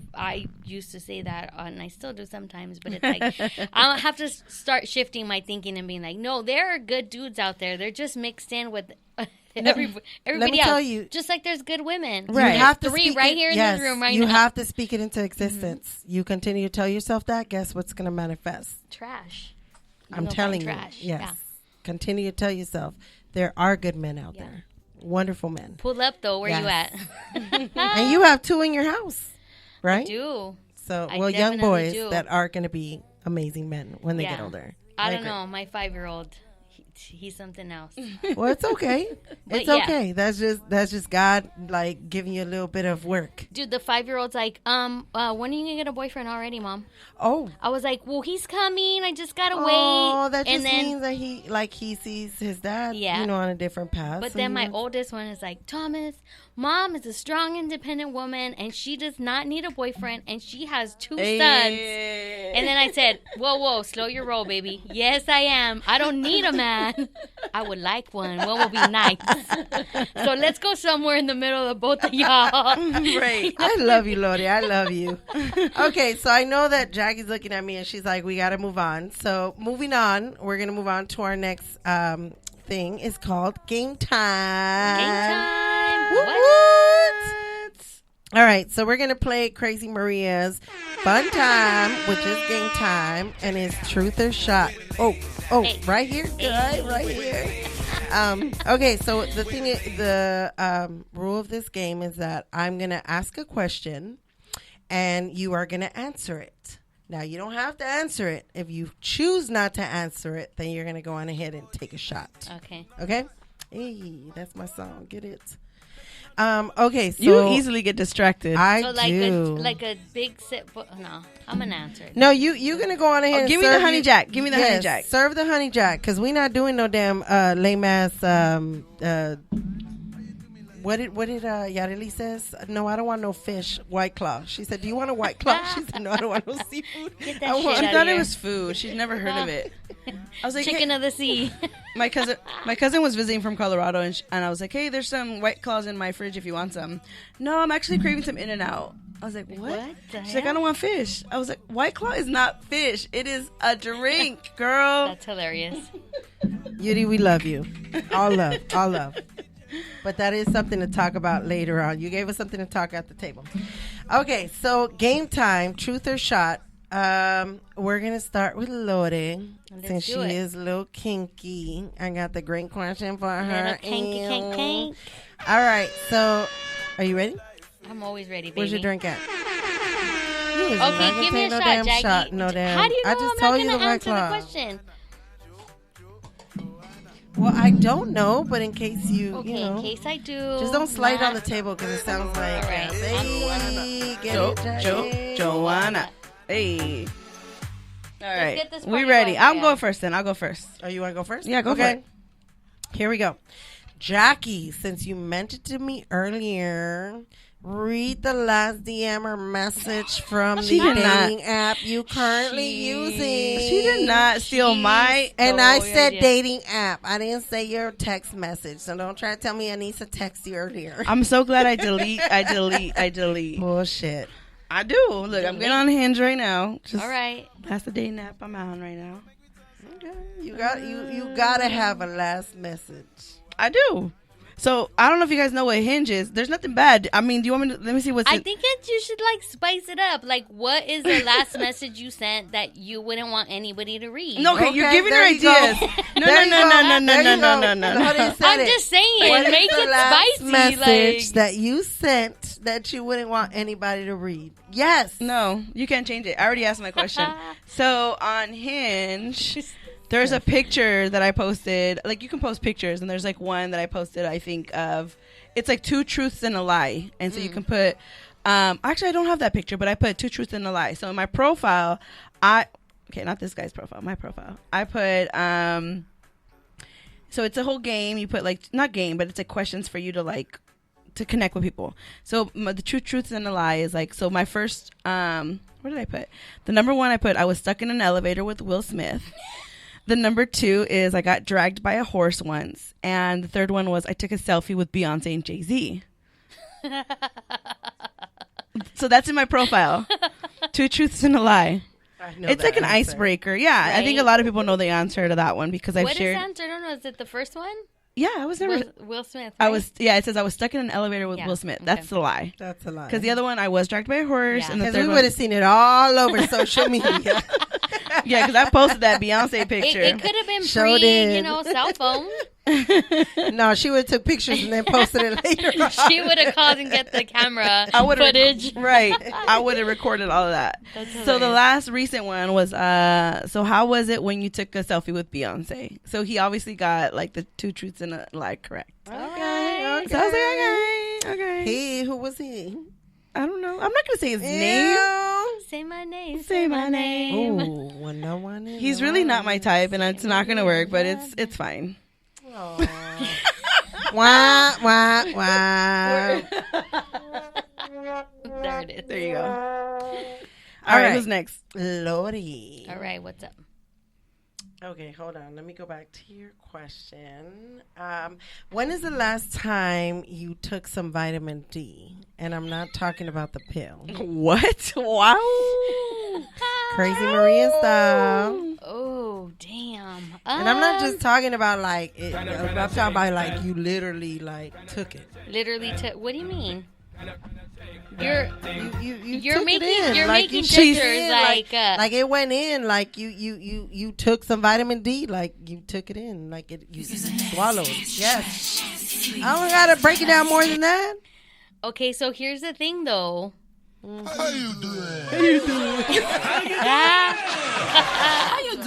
Speaker 3: used to say that, and I still do sometimes, but it's like, I'll have to start shifting my thinking and being like, no, there are good dudes out there. They're just mixed in with everybody
Speaker 1: me
Speaker 3: else.
Speaker 1: tell you-
Speaker 3: just like there's good women.
Speaker 2: Right.
Speaker 3: There's
Speaker 1: You have to
Speaker 3: three
Speaker 1: speak
Speaker 3: right
Speaker 1: it-
Speaker 3: here in
Speaker 1: yes,
Speaker 3: this room right
Speaker 1: you
Speaker 3: now.
Speaker 1: have to speak it into existence. You continue to tell yourself that, guess what's going to manifest?
Speaker 3: Trash.
Speaker 1: I'm
Speaker 3: You'll
Speaker 1: telling
Speaker 3: find
Speaker 1: you.
Speaker 3: trash.
Speaker 1: Yes.
Speaker 3: Yeah.
Speaker 1: Continue to tell yourself there are good men out
Speaker 3: Yeah.
Speaker 1: there. Wonderful men.
Speaker 3: Pull up though. Where you
Speaker 1: Yes.
Speaker 3: at?
Speaker 1: And you have 2 in your house, right?
Speaker 3: Do.
Speaker 1: So,
Speaker 3: I
Speaker 1: well, young
Speaker 3: definitely
Speaker 1: boys
Speaker 3: do.
Speaker 1: that are going to be amazing men when they get
Speaker 3: Yeah.
Speaker 1: older.
Speaker 3: I don't
Speaker 1: agree.
Speaker 3: know. My 5-year-old, he's something else.
Speaker 1: Well, it's okay.
Speaker 3: But
Speaker 1: It's
Speaker 3: yeah.
Speaker 1: okay. That's just God, like, giving you a little bit of work.
Speaker 3: Dude, the 5-year-old's like, when are you gonna get a boyfriend already, Mom?
Speaker 1: Oh.
Speaker 3: I was like, well, he's coming. I just gotta
Speaker 1: Oh,
Speaker 3: wait.
Speaker 1: that just
Speaker 3: and then,
Speaker 1: means that he sees his dad,
Speaker 3: Yeah.
Speaker 1: you know, on a different path.
Speaker 3: but
Speaker 1: so
Speaker 3: then
Speaker 1: he
Speaker 3: my
Speaker 1: wants-
Speaker 3: oldest one is like, Thomas, Mom is a strong, independent woman, and she does not need a boyfriend, and she has 2 sons. And then I said, whoa, slow your roll, baby. Yes, I am. I don't need a man. I would like one. One would be nice. So let's go somewhere in the middle of both of y'all.
Speaker 2: Right.
Speaker 1: I love you, Lodi. I love you. Okay, so I know that Jackie's looking at me and she's like, we got to move on. So moving on, we're going to move on to our next thing. It's called Game Time.
Speaker 3: Game time.
Speaker 1: What?
Speaker 3: What?
Speaker 1: All right, so we're going to play Crazy Maria's Fun Time, which is game time, and it's Truth or Shot. Oh,
Speaker 3: Hey.
Speaker 1: right here? Right here. Okay, so the thing is, the rule of this game is that I'm going to ask a question, and you are going to answer it. Now, you don't have to answer it. If you choose not to answer it, then you're going to go on ahead and take a shot.
Speaker 3: Okay.
Speaker 1: Okay? Hey, that's my song. Get it? Okay, so
Speaker 2: You easily get distracted.
Speaker 1: I
Speaker 3: So
Speaker 1: do.
Speaker 3: like a big sip. No, I'm gonna answer it.
Speaker 1: No, you're going to go on ahead and
Speaker 2: give me the
Speaker 1: serve
Speaker 2: honey jack. Give me the honey jack.
Speaker 1: Serve the honey jack, because we're not doing no damn lame ass what did Yareli says? No, I don't want no fish. White Claw. She said, do you want a White Claw? She said, no, I don't want no seafood.
Speaker 3: Get that shit
Speaker 2: I
Speaker 3: out
Speaker 2: thought
Speaker 3: of
Speaker 2: it
Speaker 3: here.
Speaker 2: was food. She'd never heard of it. I was like,
Speaker 3: Chicken
Speaker 2: hey,
Speaker 3: of the sea.
Speaker 2: my cousin was visiting from Colorado, and I was like, hey, there's some White Claws in my fridge if you want some. No, I'm actually craving some In-N-Out. I was like, what? She's like, I don't want fish. I was like, White Claw is not fish. It is a drink, girl.
Speaker 3: That's hilarious.
Speaker 1: Yuri, we love you. All love. All love. But that is something to talk about later on. You gave us something to talk at the table. Okay, so game time, truth or shot. We're going to start with Lore, since she is a little kinky. I got the great question for her.
Speaker 3: Little kinky, kink, kink.
Speaker 1: All right, so are you ready?
Speaker 3: I'm always ready, baby.
Speaker 1: Where's your drink at?
Speaker 3: Okay, give me a shot, Jackie.
Speaker 1: No damn.
Speaker 3: How do you know
Speaker 1: I just
Speaker 3: I'm
Speaker 1: told
Speaker 3: not
Speaker 1: you the
Speaker 3: going to
Speaker 1: White
Speaker 3: answer the
Speaker 1: Claw.
Speaker 3: question?
Speaker 1: Well, I don't know, but in case you,
Speaker 3: Okay,
Speaker 1: you know.
Speaker 3: in case I do.
Speaker 1: Just don't slide
Speaker 3: not-
Speaker 1: on the table because it sounds like.
Speaker 3: All right.
Speaker 1: Hey, get it, Jackie.
Speaker 2: Joanna. Hey. All right.
Speaker 3: get this
Speaker 2: We
Speaker 3: party
Speaker 2: ready.
Speaker 3: going,
Speaker 2: I'm
Speaker 3: yeah.
Speaker 2: going first then. I'll go first.
Speaker 1: Oh, you want to go first?
Speaker 2: Yeah, go for
Speaker 1: okay.
Speaker 2: it.
Speaker 1: Here we go. Jackie, since you mentioned to me earlier, read the last DM or message from the
Speaker 2: She did not.
Speaker 1: dating app you currently using.
Speaker 2: She did not steal my.
Speaker 1: And I
Speaker 3: Oh, yeah,
Speaker 1: said
Speaker 3: yeah.
Speaker 1: dating app. I didn't say your text message. So don't try to tell me Anissa texted you earlier.
Speaker 2: I'm so glad I delete.
Speaker 1: Bullshit.
Speaker 2: I do. Look, I'm getting on Hinge right now. Just
Speaker 3: All right.
Speaker 2: That's the dating app I'm on right now.
Speaker 1: Okay. You gotta have a last message.
Speaker 2: I do. So I don't know if you guys know what Hinge is. There's nothing bad. I mean, do you want me to? Let me see what's.
Speaker 3: I think you should like spice it up. Like, what is the last message you sent that you wouldn't want anybody to read?
Speaker 2: No, okay, you're giving her
Speaker 1: there you go.
Speaker 2: ideas. No.
Speaker 1: There you go.
Speaker 2: No.
Speaker 1: Lodi said
Speaker 3: I'm
Speaker 1: it.
Speaker 3: just saying,
Speaker 1: What is
Speaker 3: make
Speaker 1: the
Speaker 3: it
Speaker 1: last
Speaker 3: spicy.
Speaker 1: message
Speaker 3: Like,
Speaker 1: that you sent that you wouldn't want anybody to read? Yes.
Speaker 2: No, you can't change it. I already asked my question. So on Hinge, there's a picture that I posted. Like, you can post pictures, and there's like one that I posted, I think, of it's like 2 truths and a lie. And so you can put actually I don't have that picture, but I put 2 truths and a lie. So in my profile, not this guy's profile, my profile. I put so it's a whole game. You put like, not game, but it's like questions for you to like to connect with people. So the 2 truths and a lie is like, so my first what did I put? The number 1 I put, I was stuck in an elevator with Will Smith. The number 2 is I got dragged by a horse once. And the third one was I took a selfie with Beyonce and Jay-Z. So that's in my profile. 2 truths and a lie. It's like an icebreaker. Yeah,
Speaker 3: Right.
Speaker 2: I think a lot of people know the answer to that one because I've
Speaker 3: what is
Speaker 2: shared.
Speaker 3: the answer? I don't know. Is it the first one?
Speaker 2: Yeah, I was never.
Speaker 3: Will Smith.
Speaker 2: I
Speaker 3: right?
Speaker 2: was. Yeah, it says I was stuck in an elevator with
Speaker 3: Yeah,
Speaker 2: Will Smith.
Speaker 3: okay.
Speaker 2: That's the lie.
Speaker 1: That's a lie.
Speaker 2: Because the other one, I was dragged by a horse,
Speaker 3: Yeah.
Speaker 2: and the
Speaker 1: Because
Speaker 2: third
Speaker 1: we
Speaker 2: one.
Speaker 1: would have seen it all over social media.
Speaker 2: Yeah, because I posted that Beyonce picture.
Speaker 3: It could have been
Speaker 1: Sure
Speaker 3: pre,
Speaker 1: did.
Speaker 3: cell phone.
Speaker 1: No, she would have took pictures and then posted it later on.
Speaker 3: She would have called and get the camera
Speaker 2: I would've
Speaker 3: footage.
Speaker 2: Right. I would have recorded all of that.
Speaker 3: That's
Speaker 2: So the
Speaker 3: hilarious.
Speaker 2: last recent one was, so how was it when you took a selfie with Beyonce? So he obviously got like the 2 truths and a lie correct.
Speaker 1: Okay.
Speaker 2: So I was like, okay.
Speaker 1: He, who was he?
Speaker 2: I don't know. I'm not going to say his name.
Speaker 3: Say my name.
Speaker 2: Say my name.
Speaker 1: Ooh, well, no one is.
Speaker 2: He's really not my type, and it's not going to work, but it's fine.
Speaker 1: Wah, wah, wah.
Speaker 3: There it is.
Speaker 2: There you go. All right, who's next?
Speaker 1: Lori.
Speaker 3: All right, what's up?
Speaker 1: Okay, hold on. Let me go back to your question. When is the last time you took some vitamin D? And I'm not talking about the pill.
Speaker 2: What? Wow.
Speaker 1: Crazy Maria style.
Speaker 3: Oh, damn.
Speaker 1: And I'm not just talking about like, I'm talking about like you literally like took it.
Speaker 3: Literally what do you mean? You're
Speaker 1: You took
Speaker 3: making
Speaker 1: it in.
Speaker 3: you're
Speaker 1: Like,
Speaker 3: making
Speaker 1: you took it
Speaker 3: gestures
Speaker 1: in, like it went in, like you took some vitamin D, like you took it in, like you swallowed. Yes. I don't gotta break it down more than that.
Speaker 3: Okay, so here's the thing though.
Speaker 4: How you doing?
Speaker 3: How you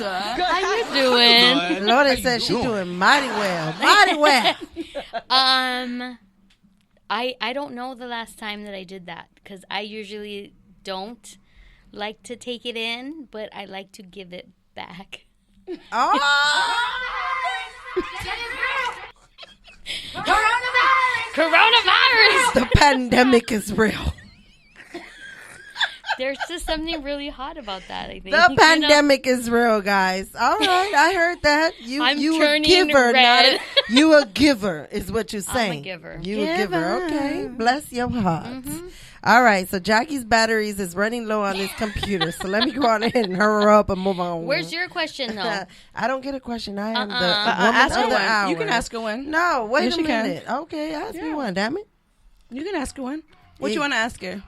Speaker 3: doing?
Speaker 1: Lordy says she's doing mighty well. Mighty well.
Speaker 3: I don't know the last time that I did that because I usually don't like to take it in, but I like to give it back.
Speaker 1: Oh.
Speaker 3: Coronavirus!
Speaker 1: The pandemic is real.
Speaker 3: There's just something really hot about that, I think.
Speaker 1: The pandemic is real, guys. All right, I heard that. You
Speaker 3: I'm
Speaker 1: a
Speaker 3: turning
Speaker 1: giver,
Speaker 3: red.
Speaker 1: you a giver is what you're saying.
Speaker 3: I'm a giver.
Speaker 1: You a giver. Okay, bless your heart. Mm-hmm. All right, so Jackie's batteries is running low on this computer, so let me go on ahead and hurry up and move on.
Speaker 3: Where's your question, though?
Speaker 1: I don't get a question. I am the woman
Speaker 2: ask her
Speaker 1: of the
Speaker 2: one.
Speaker 1: hour.
Speaker 2: You can ask her one.
Speaker 1: No, wait
Speaker 2: Yes,
Speaker 1: a
Speaker 2: you can.
Speaker 1: minute. Okay, ask me one, damn it.
Speaker 2: You can ask her one. What you want to ask her?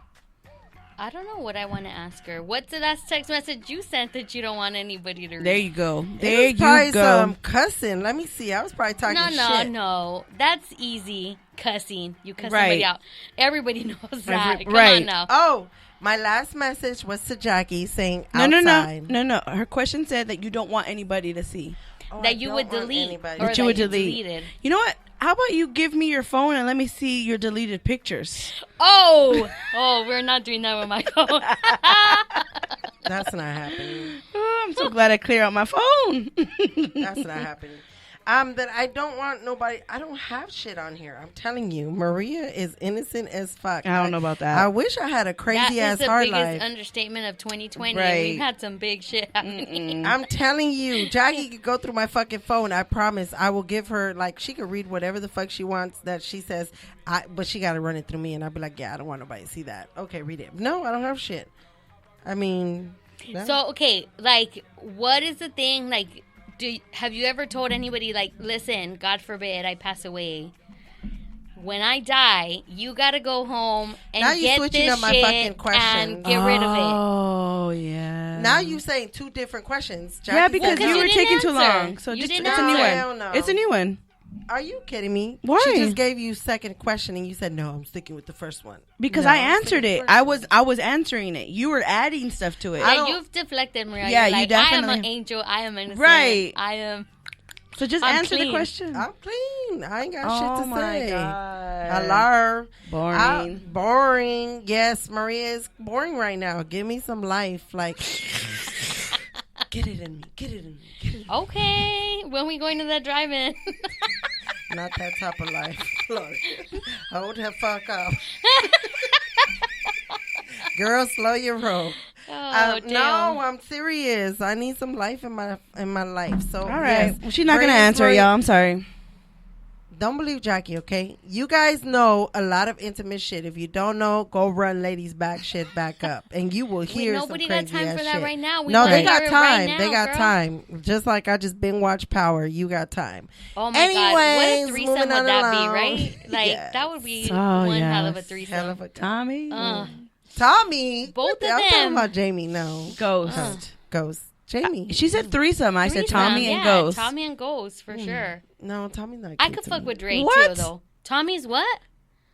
Speaker 3: I don't know what I want to ask her. What's the last text message you sent that you don't want anybody to read?
Speaker 2: There you go.
Speaker 1: It
Speaker 2: There
Speaker 1: was
Speaker 2: you
Speaker 1: probably
Speaker 2: go.
Speaker 1: some cussing. Let me see. I was probably talking shit.
Speaker 3: No. That's easy. Cussing. You cuss
Speaker 2: Right.
Speaker 3: somebody out. Everybody knows that. Come
Speaker 2: right.
Speaker 3: on now.
Speaker 1: Oh, my last message was to Jackie saying
Speaker 2: No.
Speaker 1: outside.
Speaker 2: Her question said that you don't want anybody to see.
Speaker 1: Oh, I
Speaker 3: That you
Speaker 1: don't
Speaker 3: would
Speaker 1: want
Speaker 3: delete.
Speaker 1: anybody.
Speaker 3: Or
Speaker 2: That you
Speaker 3: that
Speaker 2: would
Speaker 3: you
Speaker 2: delete.
Speaker 3: deleted.
Speaker 2: You know what? How about you give me your phone and let me see your deleted pictures?
Speaker 3: Oh, we're not doing that with my phone.
Speaker 1: That's not happening.
Speaker 2: Oh, I'm so glad I cleared out my phone.
Speaker 1: That's not happening. That I don't want nobody. I don't have shit on here. I'm telling you, Maria is innocent as fuck.
Speaker 2: I don't know about that.
Speaker 1: I wish I had a
Speaker 3: That
Speaker 1: crazy
Speaker 3: is
Speaker 1: ass
Speaker 3: the
Speaker 1: hard
Speaker 3: biggest
Speaker 1: life.
Speaker 3: understatement of 2020.
Speaker 2: Right.
Speaker 3: We've had some big shit happening.
Speaker 1: I'm telling you, Jackie could go through my fucking phone. I promise. I will give her, like, she could read whatever the fuck she wants that she says, but she got to run it through me. And I'll be like, yeah, I don't want nobody to see that. Okay, read it. No, I don't have shit. I mean. No.
Speaker 3: So, okay, like, what is the thing, like, have you ever told anybody, like, listen, God forbid I pass away, when I die, you gotta go home and
Speaker 1: Now you
Speaker 3: get
Speaker 1: switching
Speaker 3: this
Speaker 1: up my
Speaker 3: shit
Speaker 1: fucking question.
Speaker 3: and get rid of it.
Speaker 2: Oh, yeah.
Speaker 1: Now you saying two different questions.
Speaker 2: Yeah,
Speaker 1: Jackie
Speaker 2: because
Speaker 1: said
Speaker 2: you
Speaker 1: no.
Speaker 2: were
Speaker 3: didn't
Speaker 2: taking too
Speaker 3: answer.
Speaker 2: long. So
Speaker 3: You
Speaker 2: just
Speaker 3: didn't
Speaker 2: it's a new
Speaker 1: answer.
Speaker 2: one.
Speaker 1: Hell no.
Speaker 2: It's a new one.
Speaker 1: Are you kidding me?
Speaker 2: Why?
Speaker 1: She just gave you second question and you said no. I'm sticking with the first one
Speaker 2: Because
Speaker 1: No,
Speaker 2: I
Speaker 1: I'm
Speaker 2: answered
Speaker 1: sticking
Speaker 2: it.
Speaker 1: with the first
Speaker 2: I was answering it. You were adding stuff to it.
Speaker 1: I
Speaker 3: Yeah,
Speaker 1: don't-
Speaker 3: you've deflected, Maria.
Speaker 2: Yeah,
Speaker 3: You're
Speaker 2: you
Speaker 3: like, I am
Speaker 2: definitely-
Speaker 3: an angel. I am innocent.
Speaker 2: Right.
Speaker 3: I am.
Speaker 2: So just
Speaker 3: I'm
Speaker 2: answer the
Speaker 3: clean.
Speaker 2: question.
Speaker 1: I'm clean. I ain't got
Speaker 2: Oh
Speaker 1: shit to
Speaker 2: my
Speaker 1: say.
Speaker 2: God.
Speaker 1: Hello.
Speaker 2: Boring.
Speaker 1: Boring. Yes, Maria is boring right now. Give me some life. Like, get it in me. Get it in me. Get it in me.
Speaker 3: Okay, when we going to that drive-in?
Speaker 1: Not that type of life. Look, hold the fuck up. Girl, slow your roll.
Speaker 3: Oh, damn.
Speaker 1: No, I'm serious. I need some life in my life. So
Speaker 2: All right.
Speaker 1: yes,
Speaker 2: Well, she's not going to
Speaker 1: praise
Speaker 2: answer,
Speaker 1: Maria.
Speaker 2: y'all. I'm sorry.
Speaker 1: Don't believe Jackie, okay? You guys know a lot of intimate shit. If you don't know, go run ladies back shit back up, and you will hear
Speaker 3: nobody
Speaker 1: some
Speaker 3: got
Speaker 1: crazy
Speaker 3: time
Speaker 1: ass
Speaker 3: for that
Speaker 1: shit.
Speaker 3: right now. We
Speaker 1: No,
Speaker 3: wanna
Speaker 1: they
Speaker 3: hear
Speaker 1: got
Speaker 3: it
Speaker 1: time.
Speaker 3: right now,
Speaker 1: They got
Speaker 3: girl.
Speaker 1: time. Just like I just binge watch Power. You got time.
Speaker 3: Oh my God, what a
Speaker 1: Anyways,
Speaker 3: threesome
Speaker 1: moving
Speaker 3: would
Speaker 1: on
Speaker 3: that
Speaker 1: along.
Speaker 3: be, right? Like,
Speaker 1: Yes.
Speaker 3: that would be
Speaker 2: Oh,
Speaker 3: one hell of a
Speaker 2: yes.
Speaker 3: threesome.
Speaker 1: Hell of a
Speaker 2: Tommy?
Speaker 1: Tommy.
Speaker 3: Both
Speaker 1: I'm
Speaker 3: of
Speaker 1: talking
Speaker 3: them.
Speaker 1: about Jamie. No,
Speaker 2: Ghost.
Speaker 1: Ghost. Jamie.
Speaker 2: She said threesome. I said
Speaker 3: Threesome,
Speaker 2: Tommy and
Speaker 3: yeah,
Speaker 2: Ghost.
Speaker 3: Tommy and Ghost, for sure.
Speaker 1: No, Tommy's not. Cute
Speaker 3: I could
Speaker 1: to
Speaker 3: fuck
Speaker 1: me.
Speaker 3: with Dre,
Speaker 2: What?
Speaker 3: too, though. Tommy's what?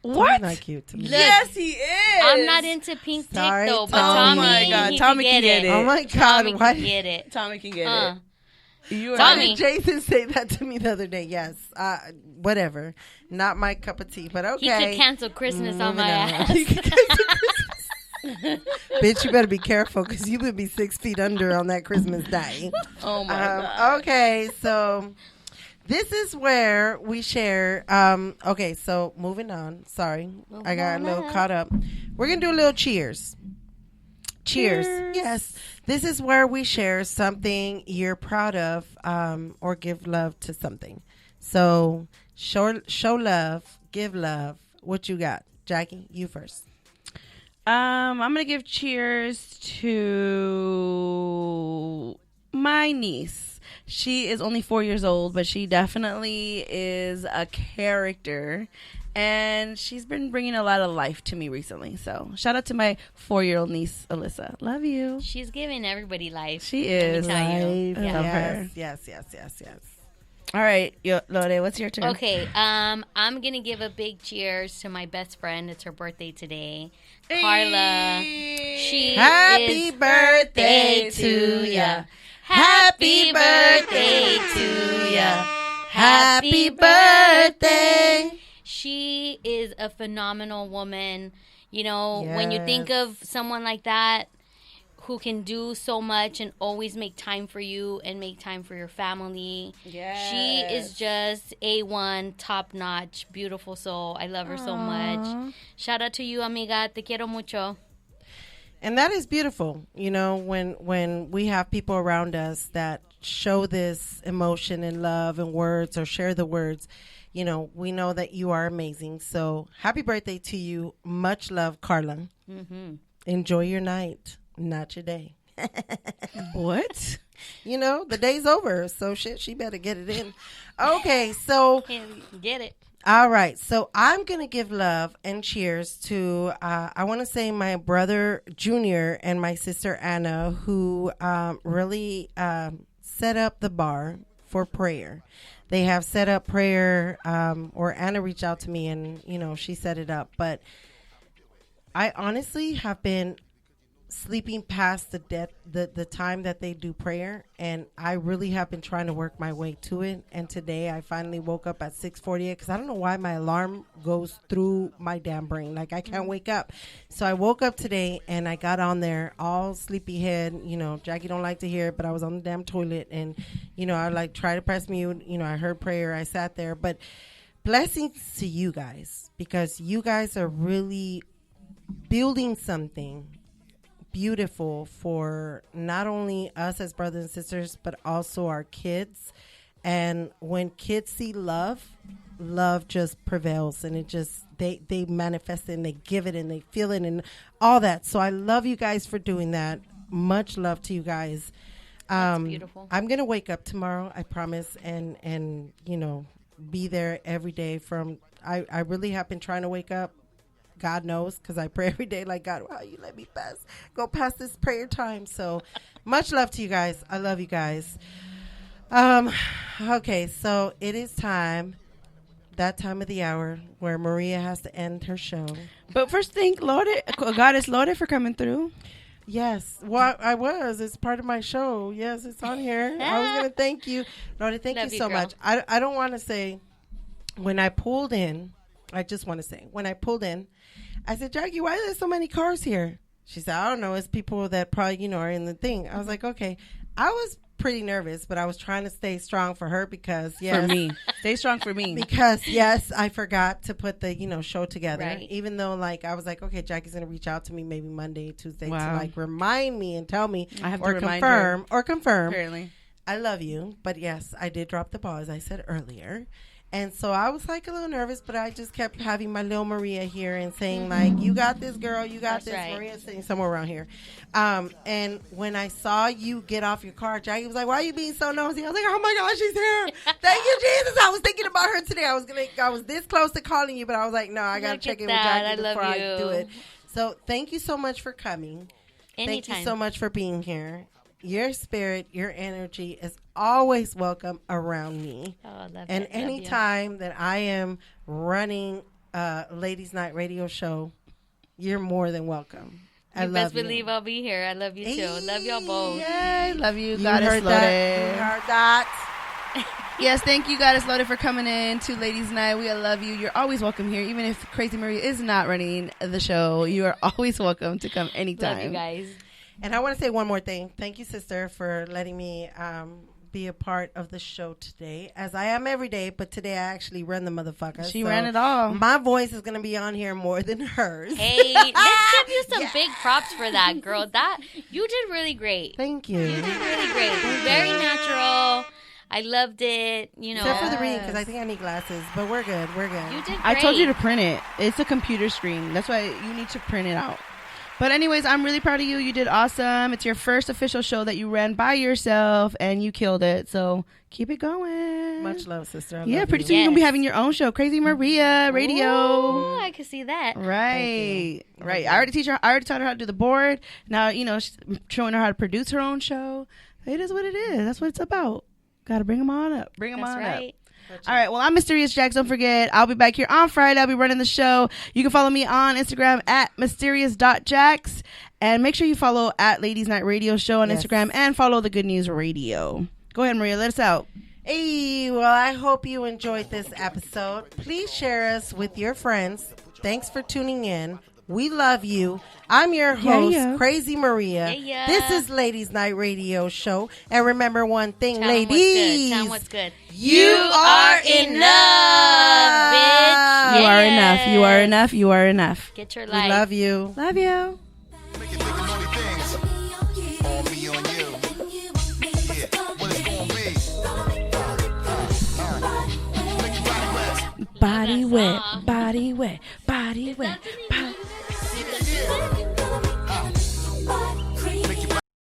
Speaker 1: Tommy's
Speaker 2: What?
Speaker 1: not cute to me.
Speaker 3: Look,
Speaker 2: Yes, he is.
Speaker 3: I'm not into pink dick,
Speaker 1: Sorry,
Speaker 3: though, but
Speaker 1: Tommy.
Speaker 3: Tommy,
Speaker 1: Oh my
Speaker 2: God,
Speaker 3: he
Speaker 2: Tommy
Speaker 3: can get it.
Speaker 1: Oh my God!
Speaker 3: Tommy
Speaker 1: Why
Speaker 3: can get it.
Speaker 2: Tommy can get
Speaker 3: Uh,
Speaker 2: it. You are
Speaker 1: Why
Speaker 3: Tommy.
Speaker 1: did Jason say that to me the other day? Yes. Whatever. Not my cup of tea, but okay.
Speaker 3: he could cancel Christmas on my
Speaker 1: Moving on.
Speaker 3: ass.
Speaker 1: He could cancel Christmas. Bitch, you better be careful because you would be 6 feet under on that Christmas day.
Speaker 2: Oh my God.
Speaker 1: Okay, so this is where we share. Okay, so moving on. Sorry, I got a little caught up. We're gonna do a little cheers. Cheers. Yes, this is where we share something you're proud of, or give love to something. So show love, give love. What you got, Jackie? You first.
Speaker 2: I'm gonna give cheers to my niece. She is only 4 years old, but she definitely is a character, and she's been bringing a lot of life to me recently. So shout out to my 4-year-old niece, Alyssa. Love you.
Speaker 3: She's giving everybody life.
Speaker 2: She is.
Speaker 3: tell you.
Speaker 2: I love her.
Speaker 1: Yes.
Speaker 2: All right, Lore, what's your turn?
Speaker 3: Okay, I'm gonna give a big cheers to my best friend. It's her birthday today, Carla. She
Speaker 1: Happy
Speaker 3: is
Speaker 1: birthday to ya. Happy birthday to ya. Happy birthday.
Speaker 3: She is a phenomenal woman. You know, when you think of someone like that who can do so much and always make time for you and make time for your family.
Speaker 2: Yes.
Speaker 3: She is just A1, top notch, beautiful soul. I love her so much. Shout out to you, amiga. Te quiero mucho.
Speaker 1: And that is beautiful, you know, when we have people around us that show this emotion and love and words or share the words. You know, we know that you are amazing. So happy birthday to you. Much love, Carla.
Speaker 3: Mm-hmm.
Speaker 1: Enjoy your night, not your day.
Speaker 2: What?
Speaker 1: You know, the day's over. So shit, she better get it in. Okay, so.
Speaker 3: Get it.
Speaker 1: All right. So I'm going to give love and cheers to, I want to say my brother Junior and my sister Anna, who really set up the bar for prayer. They have set up prayer, or Anna reached out to me and, you know, she set it up. But I honestly have been sleeping past the time that they do prayer, and I really have been trying to work my way to it. And today I finally woke up at 6:48 because I don't know why my alarm goes through my damn brain, like I can't wake up. So I woke up today and I got on there all sleepyhead. You know, Jackie don't like to hear it, but I was on the damn toilet and, you know, I like try to press mute. You know, I heard prayer, I sat there. But blessings to you guys, because you guys are really building something beautiful for not only us as brothers and sisters, but also our kids. And when kids see love just prevails, and it just they manifest it and they give it and they feel it and all that. So I love you guys for doing that. Much love to you guys.
Speaker 3: That's beautiful.
Speaker 1: I'm gonna wake up tomorrow, I promise, and you know, be there every day. From I really have been trying to wake up. God knows, because I pray every day, like, God, wow, you let me go past this prayer time. So much love to you guys. I love you guys. Okay, so it is that time of the hour where Maria has to end her show.
Speaker 2: But first, thank Goddess Lorde for coming through.
Speaker 1: Yes, well, it's part of my show. Yes, it's on here. I was going to thank you. Lorde, thank you so much. I don't want to say, when I pulled in, I just want to say, when I pulled in, I said, Jackie, why are there so many cars here? She said, I don't know. It's people that probably, you know, are in the thing. I was like, okay. I was pretty nervous, but I was trying to stay strong for her because, yes.
Speaker 2: For me. Stay strong for me.
Speaker 1: Because, yes, I forgot to put the, you know, show together.
Speaker 3: Right.
Speaker 1: Even though, like, I was like, okay, Jackie's going to reach out to me maybe Monday, Tuesday to, like, remind me and tell me.
Speaker 2: I have
Speaker 1: or
Speaker 2: to remind
Speaker 1: confirm.
Speaker 2: her.
Speaker 1: Or confirm.
Speaker 2: Apparently.
Speaker 1: I love you. But, yes, I did drop the ball, as I said earlier. And so I was like a little nervous, but I just kept having my little Maria here and saying, like, you got this, girl, you got this. Right. Maria's sitting somewhere around here. And when I saw you get off your car, Jackie was like, why are you being so nosy? I was like, oh my gosh, she's here. Thank you, Jesus. I was thinking about her today. I was this close to calling you, but I was like, no, I got to check in with Jackie before I do it. So thank you so much for coming.
Speaker 3: Anytime.
Speaker 1: Thank you so much for being here. Your spirit, your energy is always welcome around me.
Speaker 3: Oh, I love
Speaker 1: and
Speaker 3: that.
Speaker 1: anytime that I am running a Ladies Night radio show, you're more than welcome. I love
Speaker 3: best believe I'll be here. I love you too.
Speaker 1: Hey,
Speaker 3: love y'all both.
Speaker 2: Yay, love you,
Speaker 1: You
Speaker 2: Goddess
Speaker 1: heard
Speaker 2: Lorde.
Speaker 1: that? You heard that?
Speaker 2: Yes, thank you, Goddess Lorde, for coming in to Ladies Night. We love you. You're always welcome here. Even if Crazy Maria is not running the show, you are always welcome to come anytime.
Speaker 3: Love you guys.
Speaker 1: And I want to say one more thing. Thank you, sister, for letting me be a part of the show today, as I am every day, but today I actually run the motherfucker.
Speaker 2: She ran it all.
Speaker 1: My voice is going to be on here more than hers.
Speaker 3: Hey, let's give you some big props for that, girl. That you did really great.
Speaker 1: Thank you.
Speaker 3: You did really great. Very natural. I loved it. You know,
Speaker 1: except for the reading, because I think I need glasses, but we're good. We're good.
Speaker 3: You did great.
Speaker 2: I told you to print it. It's a computer screen. That's why you need to print it out. But anyways, I'm really proud of you. You did awesome. It's your first official show that you ran by yourself, and you killed it. So keep it going.
Speaker 1: Much love, sister.
Speaker 2: Pretty soon you're going to be having your own show, Crazy Maria Radio.
Speaker 3: Ooh, I can see that.
Speaker 2: Right. Right. I already taught her how to do the board. Now, you know, showing her how to produce her own show. It is what it is. That's what it's about. Gotta bring them on up. Bring them
Speaker 3: That's
Speaker 2: on
Speaker 3: right.
Speaker 2: up. All right. Well, I'm Mysterious Jax. Don't forget, I'll be back here on Friday. I'll be running the show. You can follow me on Instagram at mysterious.jax. And make sure you follow at Ladies Night Radio Show on Instagram and follow the Good News Radio. Go ahead, Maria. Let us out.
Speaker 1: Hey, well, I hope you enjoyed this episode. Please share us with your friends. Thanks for tuning in. We love you. I'm your host, Crazy Maria.
Speaker 3: Yeah.
Speaker 1: This is Ladies Night Radio Show. And remember one thing,
Speaker 3: Tell 'em
Speaker 1: ladies.
Speaker 3: Tell 'em what's good.
Speaker 1: You are enough,
Speaker 3: bitch.
Speaker 2: You are enough. You are enough. You are enough.
Speaker 3: Get your
Speaker 1: We
Speaker 3: life.
Speaker 1: love you.
Speaker 2: Love you.
Speaker 4: Make it think of naughty things. All me on you. Yeah, what it's gonna be. Make your body wet.
Speaker 2: Body wet.
Speaker 3: song.
Speaker 2: Body wet. Body wet. Body
Speaker 3: Yeah.